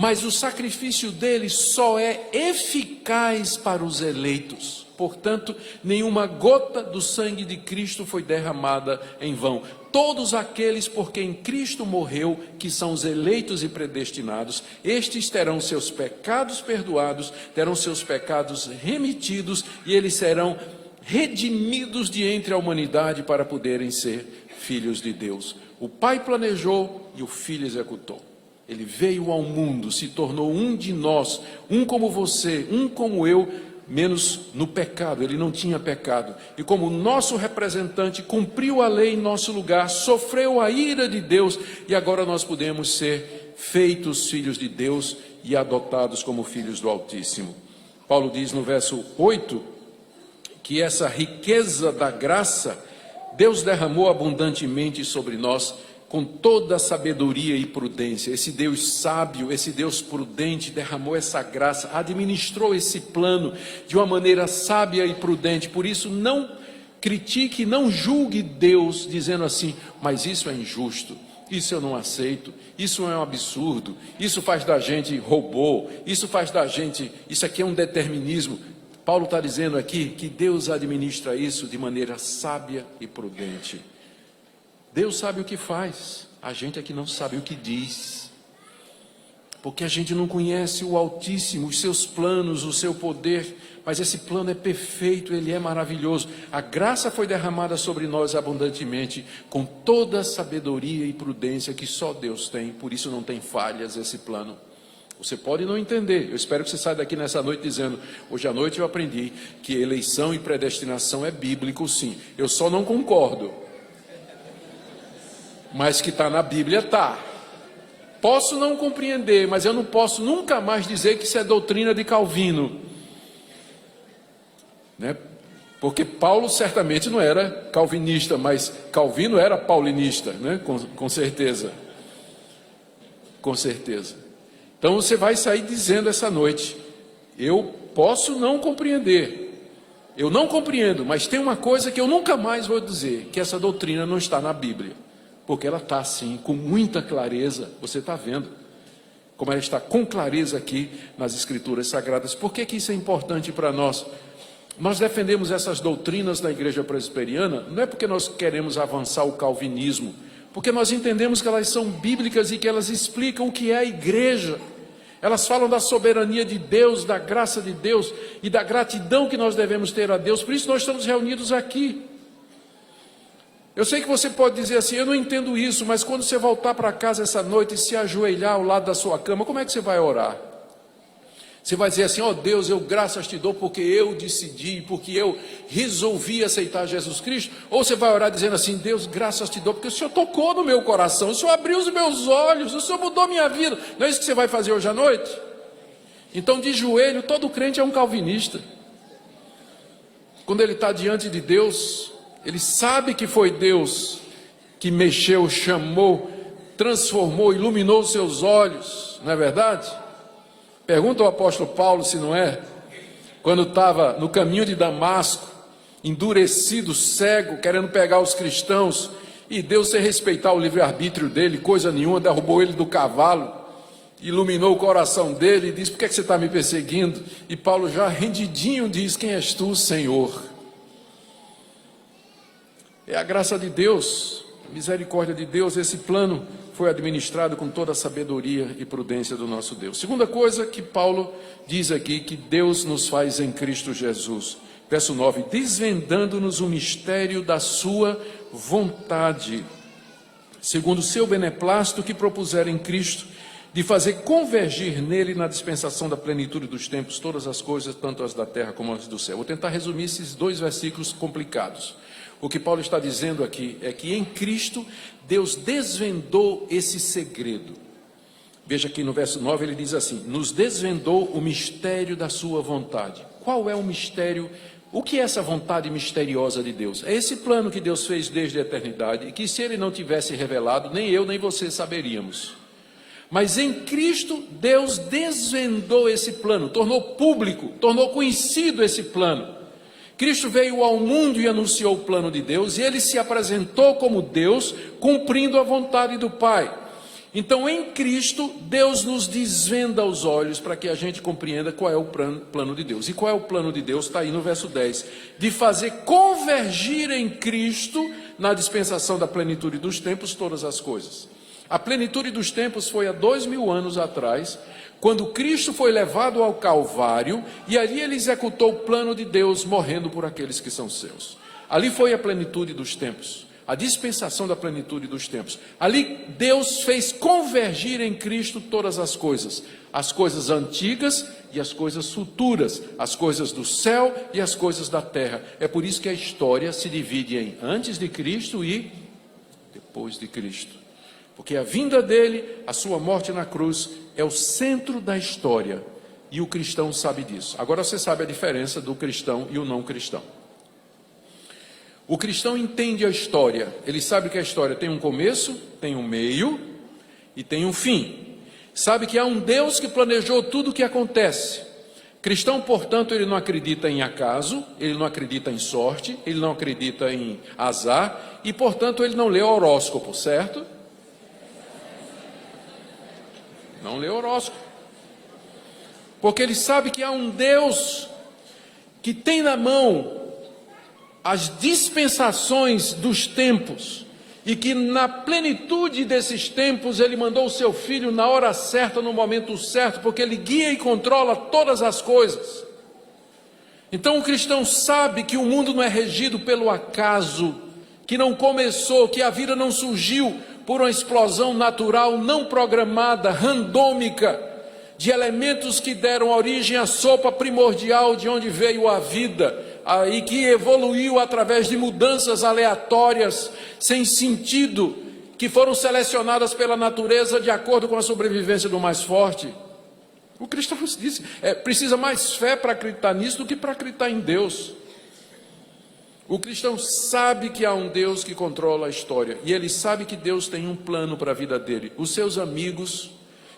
Mas o sacrifício dele só é eficaz para os eleitos. Portanto, nenhuma gota do sangue de Cristo foi derramada em vão. Todos aqueles por quem Cristo morreu, que são os eleitos e predestinados, estes terão seus pecados perdoados, terão seus pecados remitidos e eles serão redimidos de entre a humanidade para poderem ser filhos de Deus. O Pai planejou e o Filho executou. Ele veio ao mundo, se tornou um de nós, um como você, um como eu, menos no pecado. Ele não tinha pecado. E como nosso representante, cumpriu a lei em nosso lugar, sofreu a ira de Deus, e agora nós podemos ser feitos filhos de Deus e adotados como filhos do Altíssimo. Paulo diz no verso 8, que essa riqueza da graça, Deus derramou abundantemente sobre nós, com toda a sabedoria e prudência. Esse Deus sábio, esse Deus prudente derramou essa graça, administrou esse plano de uma maneira sábia e prudente. Por isso não critique, não julgue Deus dizendo assim, mas isso é injusto, isso eu não aceito, isso é um absurdo, isso faz da gente robô, isso faz da gente, isso aqui é um determinismo. Paulo está dizendo aqui que Deus administra isso de maneira sábia e prudente. Deus sabe o que faz, a gente é que não sabe o que diz, porque a gente não conhece o Altíssimo, os seus planos, o seu poder, mas esse plano é perfeito, ele é maravilhoso. A graça foi derramada sobre nós abundantemente, com toda a sabedoria e prudência que só Deus tem, por isso não tem falhas esse plano. Você pode não entender, eu espero que você saia daqui nessa noite dizendo, hoje à noite eu aprendi que eleição e predestinação é bíblico sim, eu só não concordo. Mas que está na Bíblia, está. Posso não compreender, mas eu não posso nunca mais dizer que isso é doutrina de Calvino. Porque Paulo certamente não era calvinista, mas Calvino era paulinista, com certeza. Com certeza. Então você vai sair dizendo essa noite, eu posso não compreender, eu não compreendo, mas tem uma coisa que eu nunca mais vou dizer, que essa doutrina não está na Bíblia. Porque ela está assim, com muita clareza, você está vendo. como ela está com clareza aqui nas Escrituras Sagradas. Por que isso é importante para nós? Nós defendemos essas doutrinas da Igreja Presbiteriana, não é porque nós queremos avançar o calvinismo, porque nós entendemos que elas são bíblicas e que elas explicam o que é a igreja. Elas falam da soberania de Deus, da graça de Deus e da gratidão que nós devemos ter a Deus. Por isso nós estamos reunidos aqui. Eu sei que você pode dizer assim, eu não entendo isso, mas quando você voltar para casa essa noite e se ajoelhar ao lado da sua cama, como é que você vai orar? Você vai dizer assim, ó Deus, eu graças te dou porque eu decidi, porque eu resolvi aceitar Jesus Cristo? Ou você vai orar dizendo assim, Deus, graças te dou porque o Senhor tocou no meu coração, o Senhor abriu os meus olhos, o Senhor mudou minha vida. Não é isso que você vai fazer hoje à noite? Então de joelho, todo crente é um calvinista. Quando ele está diante de Deus, ele sabe que foi Deus que mexeu, chamou, transformou, iluminou os seus olhos, não é verdade? Pergunta ao apóstolo Paulo se não é, quando estava no caminho de Damasco, endurecido, cego, querendo pegar os cristãos, e Deus, sem respeitar o livre-arbítrio dele, coisa nenhuma, derrubou ele do cavalo, iluminou o coração dele e disse, por que você está me perseguindo? E Paulo já rendidinho diz, quem és tu, Senhor? É a graça de Deus, a misericórdia de Deus, esse plano foi administrado com toda a sabedoria e prudência do nosso Deus. Segunda coisa que Paulo diz aqui, que Deus nos faz em Cristo Jesus. Verso 9, desvendando-nos o mistério da sua vontade, segundo o seu beneplácito que propuseram em Cristo, de fazer convergir nele na dispensação da plenitude dos tempos todas as coisas, tanto as da terra como as do céu. Vou tentar resumir esses dois versículos complicados. O que Paulo está dizendo aqui é que em Cristo Deus desvendou esse segredo. Veja aqui no verso 9 ele diz assim, nos desvendou o mistério da sua vontade. Qual é o mistério? O que é essa vontade misteriosa de Deus? É esse plano que Deus fez desde a eternidade e que se ele não tivesse revelado, nem eu nem você saberíamos. Mas em Cristo Deus desvendou esse plano, tornou público, tornou conhecido esse plano. Cristo veio ao mundo e anunciou o plano de Deus, e ele se apresentou como Deus, cumprindo a vontade do Pai. Então, em Cristo, Deus nos desvenda os olhos para que a gente compreenda qual é o plano de Deus. E qual é o plano de Deus? Está aí no verso 10. De fazer convergir em Cristo, na dispensação da plenitude dos tempos, todas as coisas. A plenitude dos tempos foi há 2000 anos atrás, quando Cristo foi levado ao Calvário, e ali ele executou o plano de Deus, morrendo por aqueles que são seus. Ali foi a plenitude dos tempos, a dispensação da plenitude dos tempos. Ali Deus fez convergir em Cristo todas as coisas antigas e as coisas futuras, as coisas do céu e as coisas da terra. É por isso que a história se divide em antes de Cristo e depois de Cristo. Porque a vinda dele, a sua morte na cruz, é o centro da história. E o cristão sabe disso. Agora você sabe a diferença do cristão e o não cristão. O cristão entende a história. Ele sabe que a história tem um começo, tem um meio e tem um fim. Sabe que há um Deus que planejou tudo o que acontece. Cristão, portanto, ele não acredita em acaso, ele não acredita em sorte, ele não acredita em azar e, portanto, ele não lê horóscopo, certo? Não lê horóscopo, porque ele sabe que há um Deus que tem na mão as dispensações dos tempos e que na plenitude desses tempos ele mandou o seu filho na hora certa, no momento certo, porque ele guia e controla todas as coisas. Então o cristão sabe que o mundo não é regido pelo acaso, que não começou, que a vida não surgiu por uma explosão natural não programada, randômica, de elementos que deram origem à sopa primordial de onde veio a vida, e que evoluiu através de mudanças aleatórias, sem sentido, que foram selecionadas pela natureza de acordo com a sobrevivência do mais forte. O cristão disse, precisa mais fé para acreditar nisso do que para acreditar em Deus. O cristão sabe que há um Deus que controla a história, e ele sabe que Deus tem um plano para a vida dele. Os seus amigos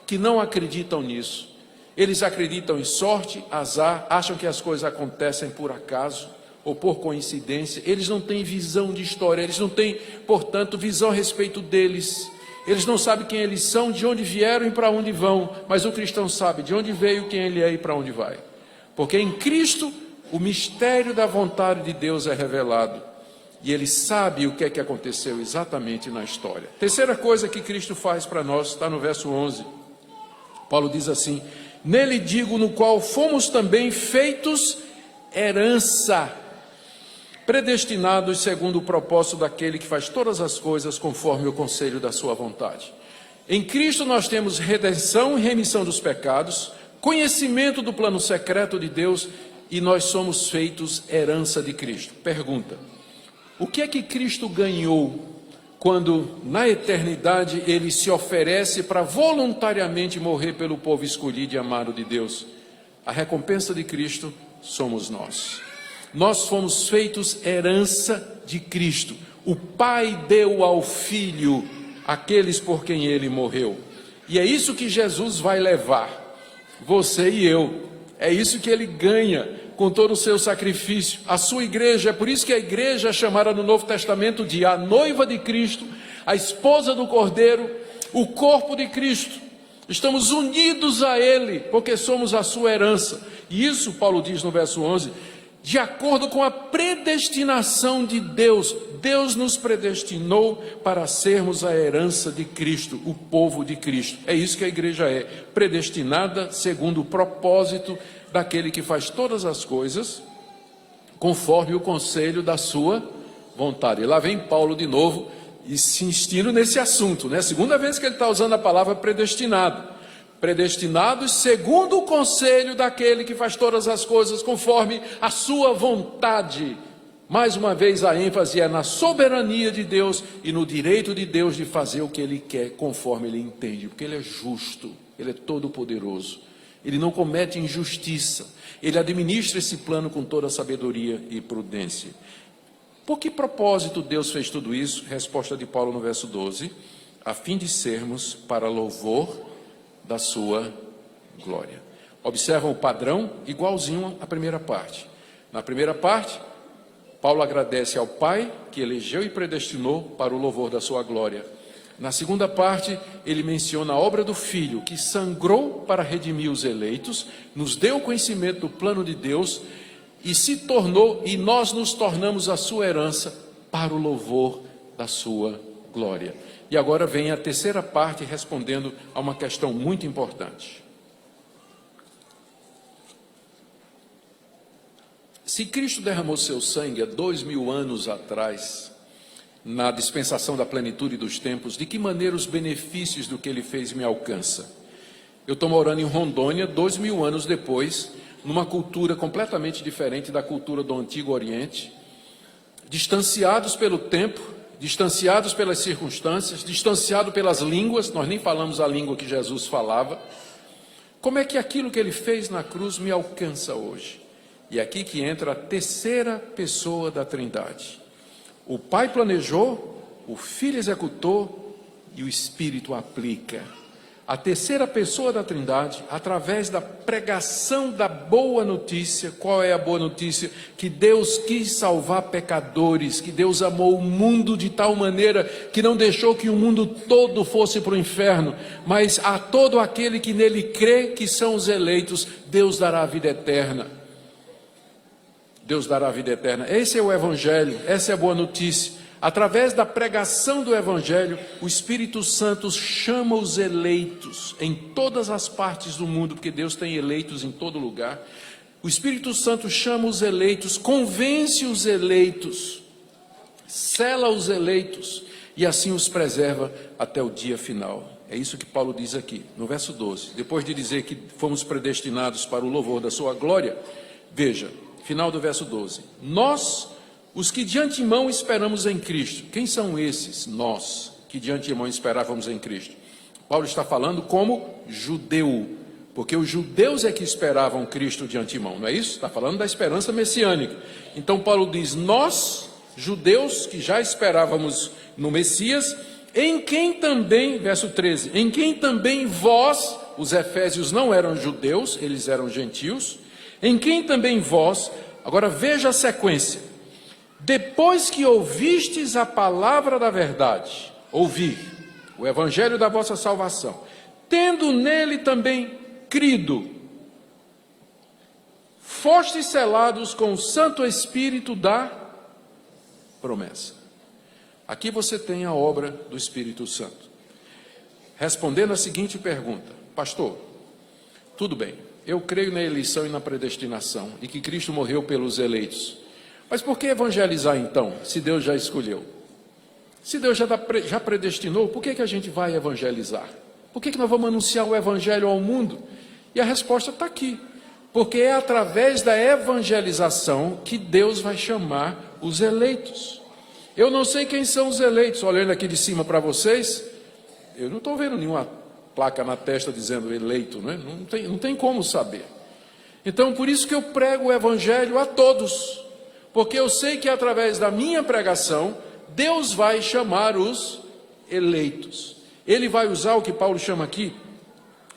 que não acreditam nisso, eles acreditam em sorte, azar, acham que as coisas acontecem por acaso ou por coincidência. Eles não têm visão de história, eles não têm, portanto, visão a respeito deles. Eles não sabem quem eles são, de onde vieram e para onde vão, mas o cristão sabe de onde veio, quem ele é e para onde vai. Porque em Cristo o mistério da vontade de Deus é revelado e ele sabe o que é que aconteceu exatamente na história. Terceira coisa que Cristo faz para nós está no verso 11. Paulo diz assim: nele digo, no qual fomos também feitos herança, predestinados segundo o propósito daquele que faz todas as coisas conforme o conselho da sua vontade. Em Cristo nós temos redenção e remissão dos pecados, conhecimento do plano secreto de Deus, e nós somos feitos herança de Cristo. Pergunta: o que é que Cristo ganhou quando na eternidade ele se oferece para voluntariamente morrer pelo povo escolhido e amado de Deus? A recompensa de Cristo somos nós. Nós fomos feitos herança de Cristo. O Pai deu ao Filho aqueles por quem ele morreu. E é isso que Jesus vai levar, você e eu. É isso que ele ganha com todo o seu sacrifício. A sua igreja, é por isso que a igreja é chamada no Novo Testamento de a noiva de Cristo, a esposa do Cordeiro, o corpo de Cristo. Estamos unidos a ele, porque somos a sua herança. E isso, Paulo diz no verso 11, de acordo com a predestinação de Deus. Deus nos predestinou para sermos a herança de Cristo, o povo de Cristo. É isso que a igreja é, predestinada segundo o propósito daquele que faz todas as coisas conforme o conselho da sua vontade. E lá vem Paulo de novo, insistindo nesse assunto, né? Segunda vez que ele está usando a palavra predestinado. Predestinados segundo o conselho daquele que faz todas as coisas conforme a sua vontade. Mais uma vez a ênfase é na soberania de Deus e no direito de Deus de fazer o que ele quer conforme ele entende, porque ele é justo, ele é todo poderoso, ele não comete injustiça, ele administra esse plano com toda sabedoria e prudência. Por que propósito Deus fez tudo isso? Resposta de Paulo no verso 12: a fim de sermos para louvor da sua glória. Observam o padrão igualzinho à primeira parte. Na primeira parte, Paulo agradece ao Pai que elegeu e predestinou para o louvor da sua glória. Na segunda parte, ele menciona a obra do Filho, que sangrou para redimir os eleitos, nos deu conhecimento do plano de Deus e se tornou, e nós nos tornamos a sua herança para o louvor da sua glória. E agora vem a terceira parte respondendo a uma questão muito importante. Se Cristo derramou seu sangue há 2000 anos atrás, na dispensação da plenitude dos tempos, de que maneira os benefícios do que ele fez me alcançam? Eu estou morando em Rondônia 2000 anos depois, numa cultura completamente diferente da cultura do Antigo Oriente, distanciados pelo tempo, distanciados pelas circunstâncias, distanciados pelas línguas, nós nem falamos a língua que Jesus falava. Como é que aquilo que ele fez na cruz me alcança hoje? E é aqui que entra a terceira pessoa da Trindade. O Pai planejou, o Filho executou e o Espírito aplica. A terceira pessoa da Trindade, através da pregação da boa notícia. Qual é a boa notícia? Que Deus quis salvar pecadores, que Deus amou o mundo de tal maneira que não deixou que o mundo todo fosse para o inferno, mas a todo aquele que nele crê, que são os eleitos, Deus dará a vida eterna. Deus dará a vida eterna. Esse é o Evangelho, essa é a boa notícia. Através da pregação do Evangelho, o Espírito Santo chama os eleitos em todas as partes do mundo, porque Deus tem eleitos em todo lugar. O Espírito Santo chama os eleitos, convence os eleitos, sela os eleitos e assim os preserva até o dia final. É isso que Paulo diz aqui, no verso 12. Depois de dizer que fomos predestinados para o louvor da sua glória, veja, final do verso 12. Nós, os que de antemão esperamos em Cristo. Quem são esses nós que de antemão esperávamos em Cristo? Paulo está falando como judeu, porque os judeus é que esperavam Cristo de antemão, não é isso? Está falando da esperança messiânica. Então Paulo diz, nós, judeus, que já esperávamos no Messias, em quem também, verso 13, em quem também vós, os efésios não eram judeus, eles eram gentios, em quem também vós, agora veja a sequência, depois que ouvistes a palavra da verdade, ouvir, o evangelho da vossa salvação, tendo nele também crido, fostes selados com o Santo Espírito da promessa. Aqui você tem a obra do Espírito Santo. Respondendo a seguinte pergunta: pastor, tudo bem, eu creio na eleição e na predestinação, e que Cristo morreu pelos eleitos. Mas por que evangelizar então, se Deus já escolheu? Se Deus já predestinou, por que a gente vai evangelizar? Por que nós vamos anunciar o evangelho ao mundo? E a resposta está aqui. Porque é através da evangelização que Deus vai chamar os eleitos. Eu não sei quem são os eleitos, olhando aqui de cima para vocês, eu não estou vendo nenhuma placa na testa dizendo eleito, né? Não tem como saber. Então, por isso que eu prego o evangelho a todos, porque eu sei que através da minha pregação, Deus vai chamar os eleitos. Ele vai usar o que Paulo chama aqui,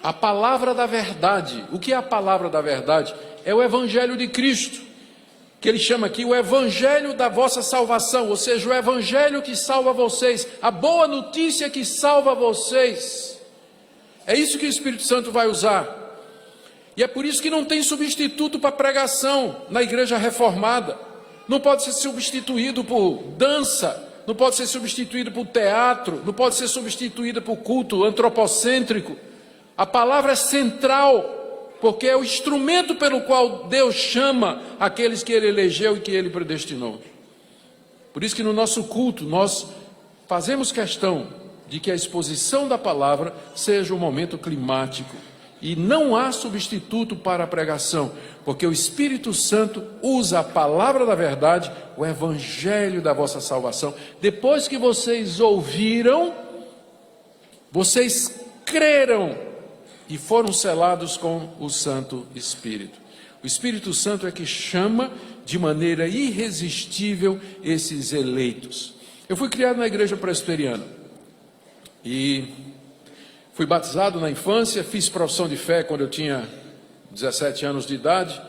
a palavra da verdade. O que é a palavra da verdade? É o evangelho de Cristo, que ele chama aqui o evangelho da vossa salvação, ou seja, o evangelho que salva vocês, a boa notícia que salva vocês. É isso que o Espírito Santo vai usar. E é por isso que não tem substituto para pregação na igreja reformada. Não pode ser substituído por dança, não pode ser substituído por teatro, não pode ser substituído por culto antropocêntrico. A palavra é central, porque é o instrumento pelo qual Deus chama aqueles que Ele elegeu e que Ele predestinou. Por isso que no nosso culto nós fazemos questão de que a exposição da palavra seja um momento climático. E não há substituto para a pregação, porque o Espírito Santo usa a palavra da verdade, o evangelho da vossa salvação. Depois que vocês ouviram, vocês creram e foram selados com o Santo Espírito. O Espírito Santo é que chama de maneira irresistível esses eleitos. Eu fui criado na igreja presbiteriana e fui batizado na infância, fiz profissão de fé quando eu tinha 17 anos de idade,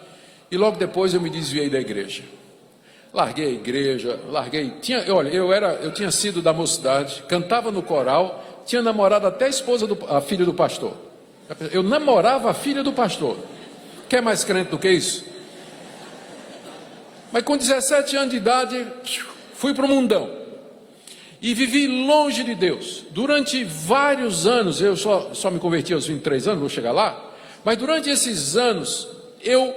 e logo depois eu me desviei da igreja. Larguei a igreja, eu tinha sido da mocidade, cantava no coral, tinha namorado até a filha do pastor. Eu namorava a filha do pastor. Quer mais crente do que isso? Mas com 17 anos de idade, fui para o mundão. E vivi longe de Deus, durante vários anos. Eu só me converti aos 23 anos, vou chegar lá. Mas durante esses anos, eu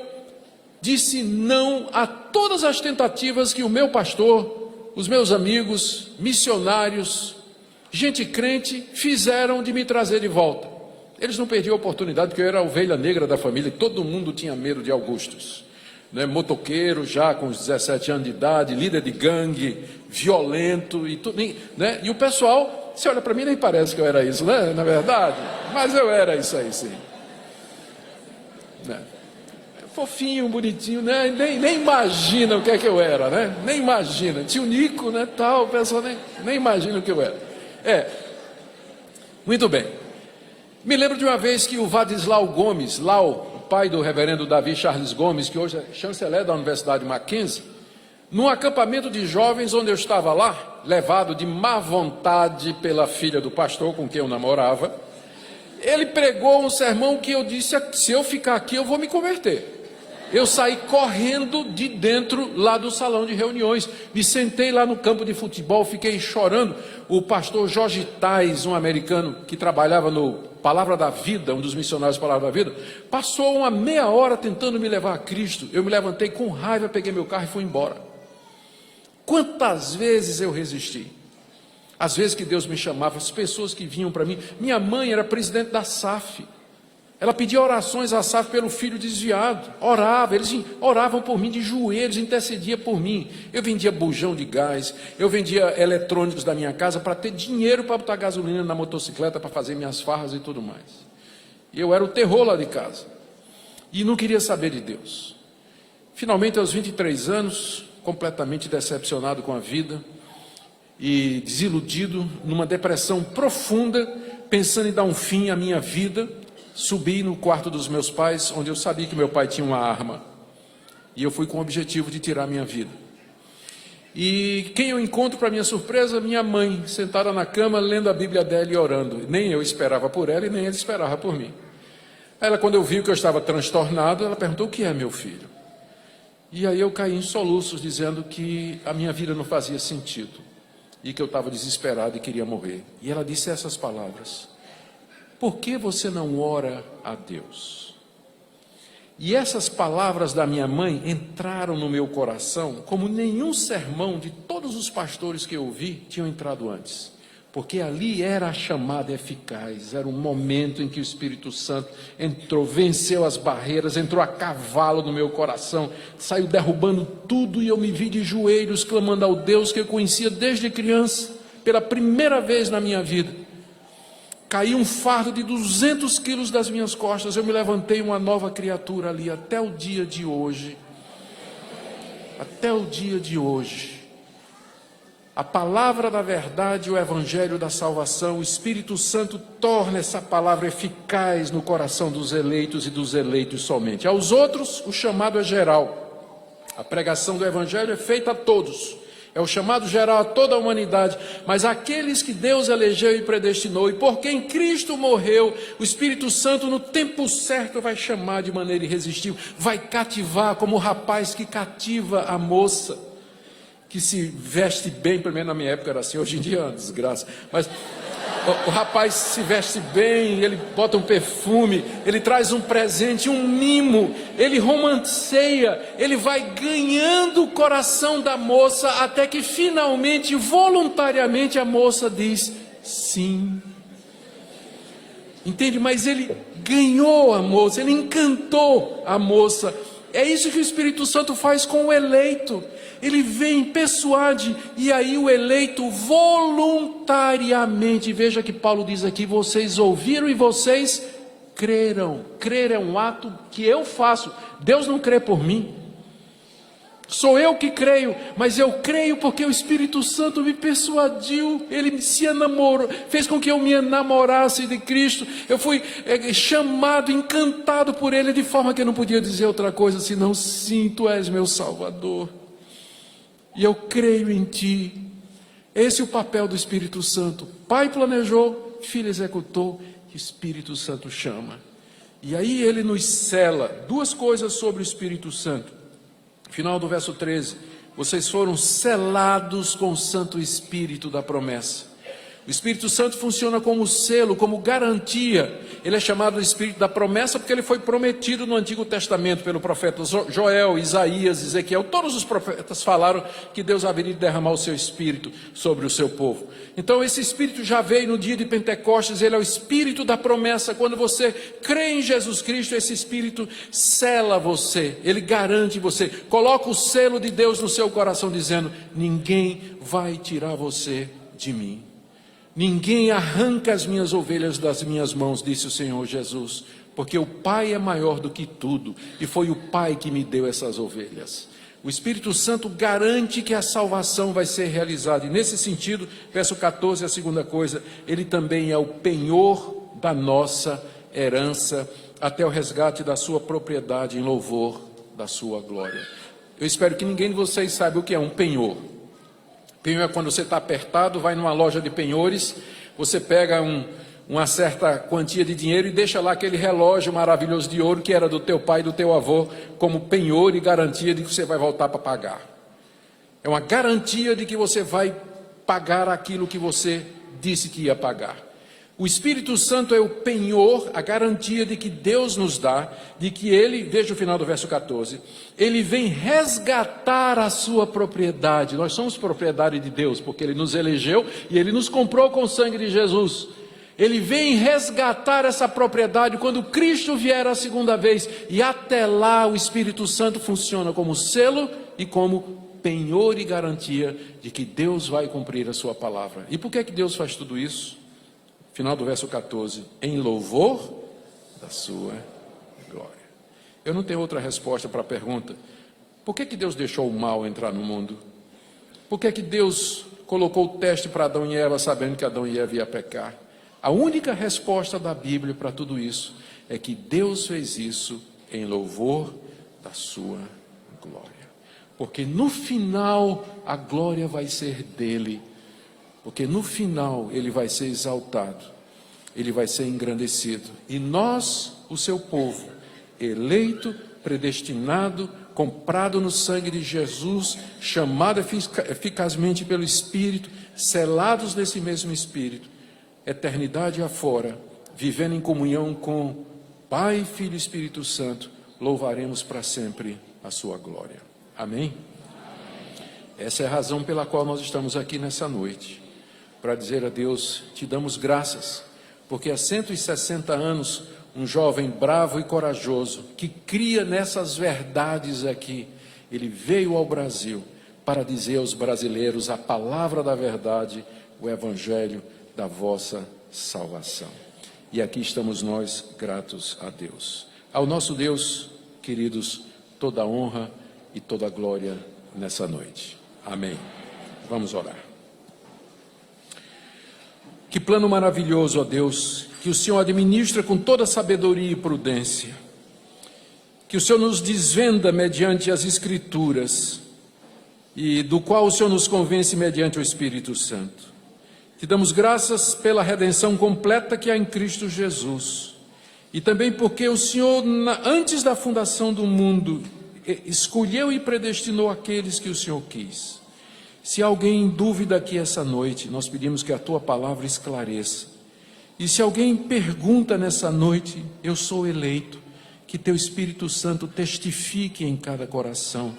disse não a todas as tentativas que o meu pastor, os meus amigos, missionários, gente crente, fizeram de me trazer de volta. Eles não perdiam a oportunidade, porque eu era a ovelha negra da família, e todo mundo tinha medo de Augustus. Motoqueiro já com os 17 anos de idade, líder de gangue, violento e tudo, né? E o pessoal, você olha para mim, nem parece que eu era isso, né? Na verdade, mas eu era isso aí, sim, né? Fofinho, bonitinho, né? Nem imagina o que é que eu era, né? Nem imagina, tio Nico, né? Tal, o pessoal nem imagina o que eu era. Muito bem. Me lembro de uma vez que o Vadislau Gomes, pai do reverendo Davi Charles Gomes, que hoje é chanceler da Universidade Mackenzie, num acampamento de jovens onde eu estava lá, levado de má vontade pela filha do pastor com quem eu namorava, ele pregou um sermão que eu disse: se eu ficar aqui eu vou me converter. Eu saí correndo de dentro lá do salão de reuniões, me sentei lá no campo de futebol, fiquei chorando. O pastor Jorge Tais, um americano que trabalhava no Palavra da Vida, um dos missionários da Palavra da Vida, passou uma meia hora tentando me levar a Cristo. Eu me levantei com raiva, peguei meu carro e fui embora. Quantas vezes eu resisti? Às vezes que Deus me chamava, as pessoas que vinham para mim. Minha mãe era presidente da SAF. Ela pedia orações à SAF pelo filho desviado. Eles oravam por mim de joelhos, intercedia por mim. Eu vendia bujão de gás, eu vendia eletrônicos da minha casa para ter dinheiro para botar gasolina na motocicleta, para fazer minhas farras e tudo mais. E eu era o terror lá de casa. E não queria saber de Deus. Finalmente, aos 23 anos, completamente decepcionado com a vida e desiludido, numa depressão profunda, pensando em dar um fim à minha vida, subi no quarto dos meus pais, onde eu sabia que meu pai tinha uma arma, e eu fui com o objetivo de tirar minha vida. E quem eu encontro, para minha surpresa, minha mãe, sentada na cama, lendo a Bíblia dela e orando. Nem eu esperava por ela e nem ela esperava por mim. Ela, quando eu vi que eu estava transtornado, ela perguntou: o que é, meu filho? E aí eu caí em soluços, dizendo que a minha vida não fazia sentido e que eu estava desesperado e queria morrer. E ela disse essas palavras: por que você não ora a Deus? E essas palavras da minha mãe entraram no meu coração como nenhum sermão de todos os pastores que eu ouvi tinham entrado antes. Porque ali era a chamada eficaz, era um momento em que o Espírito Santo entrou, venceu as barreiras, entrou a cavalo no meu coração, saiu derrubando tudo e eu me vi de joelhos clamando ao Deus que eu conhecia desde criança, pela primeira vez na minha vida. Caiu um fardo de 200 quilos das minhas costas, eu me levantei uma nova criatura ali, até o dia de hoje. Até o dia de hoje. A palavra da verdade, o evangelho da salvação, o Espírito Santo torna essa palavra eficaz no coração dos eleitos e dos eleitos somente. Aos outros, o chamado é geral. A pregação do evangelho é feita a todos. É o chamado geral a toda a humanidade, mas aqueles que Deus elegeu e predestinou, e por quem Cristo morreu, o Espírito Santo no tempo certo vai chamar de maneira irresistível, vai cativar, como o rapaz que cativa a moça, que se veste bem, pelo menos na minha época era assim, hoje em dia é uma desgraça, mas o rapaz se veste bem, ele bota um perfume, ele traz um presente, um mimo, ele romanceia, ele vai ganhando o coração da moça, até que finalmente, voluntariamente, a moça diz sim. Entende? Mas ele ganhou a moça, ele encantou a moça. É isso que o Espírito Santo faz com o eleito. Ele vem, persuade, e aí o eleito voluntariamente, veja que Paulo diz aqui, vocês ouviram e vocês creram. Crer é um ato que eu faço, Deus não crê por mim, sou eu que creio, mas eu creio porque o Espírito Santo me persuadiu, ele se enamorou, fez com que eu me enamorasse de Cristo, eu fui chamado, encantado por ele, de forma que eu não podia dizer outra coisa senão, sim, tu és meu Salvador. E eu creio em ti. Esse é o papel do Espírito Santo. Pai planejou, Filho executou, Espírito Santo chama. E aí ele nos sela. Duas coisas sobre o Espírito Santo. Final do verso 13. Vocês foram selados com o Santo Espírito da promessa. O Espírito Santo funciona como selo, como garantia. Ele é chamado de Espírito da promessa porque ele foi prometido no Antigo Testamento pelo profeta Joel, Isaías, Ezequiel. Todos os profetas falaram que Deus haveria de derramar o seu Espírito sobre o seu povo. Então esse Espírito já veio no dia de Pentecostes, ele é o Espírito da promessa. Quando você crê em Jesus Cristo, esse Espírito sela você, ele garante você, coloca o selo de Deus no seu coração dizendo, ninguém vai tirar você de mim. Ninguém arranca as minhas ovelhas das minhas mãos, disse o Senhor Jesus, porque o Pai é maior do que tudo, e foi o Pai que me deu essas ovelhas. O Espírito Santo garante que a salvação vai ser realizada, e nesse sentido, verso 14, a segunda coisa, ele também é o penhor da nossa herança, até o resgate da sua propriedade em louvor da sua glória. Eu espero que ninguém de vocês saiba o que é um penhor. Penhor é quando você está apertado, vai numa loja de penhores, você pega uma certa quantia de dinheiro e deixa lá aquele relógio maravilhoso de ouro que era do teu pai e do teu avô, como penhor e garantia de que você vai voltar para pagar. É uma garantia de que você vai pagar aquilo que você disse que ia pagar. O Espírito Santo é o penhor, a garantia de que Deus nos dá, de que ele, veja o final do verso 14, ele vem resgatar a sua propriedade. Nós somos propriedade de Deus, porque ele nos elegeu e ele nos comprou com o sangue de Jesus. Ele vem resgatar essa propriedade quando Cristo vier a segunda vez, e até lá o Espírito Santo funciona como selo e como penhor e garantia de que Deus vai cumprir a sua palavra. E por que Deus faz tudo isso? Final do verso 14, em louvor da sua glória. Eu não tenho outra resposta para a pergunta, por que Deus deixou o mal entrar no mundo? Por que Deus colocou o teste para Adão e Eva, sabendo que Adão e Eva iam pecar? A única resposta da Bíblia para tudo isso, é que Deus fez isso em louvor da sua glória. porque no final a glória vai ser dele, porque no final ele vai ser exaltado, ele vai ser engrandecido, e nós, o seu povo, eleito, predestinado, comprado no sangue de Jesus, chamado eficazmente pelo Espírito, selados nesse mesmo Espírito, eternidade afora, vivendo em comunhão com Pai, Filho e Espírito Santo, louvaremos para sempre a sua glória. Amém? Essa é a razão pela qual nós estamos aqui nessa noite, para dizer a Deus, te damos graças, porque há 160 anos, um jovem bravo e corajoso, que cria nessas verdades aqui, ele veio ao Brasil para dizer aos brasileiros a palavra da verdade, o evangelho da vossa salvação. E aqui estamos nós gratos a Deus. Ao nosso Deus, queridos, toda honra e toda glória nessa noite. Amém. Vamos orar. Que plano maravilhoso, ó Deus, que o Senhor administra com toda sabedoria e prudência, que o Senhor nos desvenda mediante as Escrituras, e do qual o Senhor nos convence mediante o Espírito Santo. Te damos graças pela redenção completa que há em Cristo Jesus, e também porque o Senhor, antes da fundação do mundo, escolheu e predestinou aqueles que o Senhor quis. Se alguém em dúvida aqui essa noite, nós pedimos que a Tua palavra esclareça. E se alguém pergunta nessa noite, eu sou eleito, que Teu Espírito Santo testifique em cada coração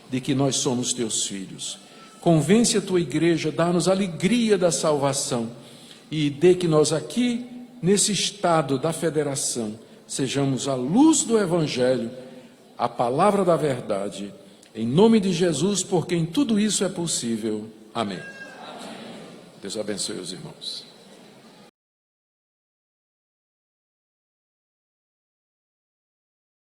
de que nós somos Teus filhos. Convence a Tua igreja, dá-nos a alegria da salvação e dê que nós aqui, nesse estado da federação, sejamos a luz do Evangelho, a palavra da verdade, em nome de Jesus, porque em tudo isso é possível. Amém. Deus abençoe os irmãos.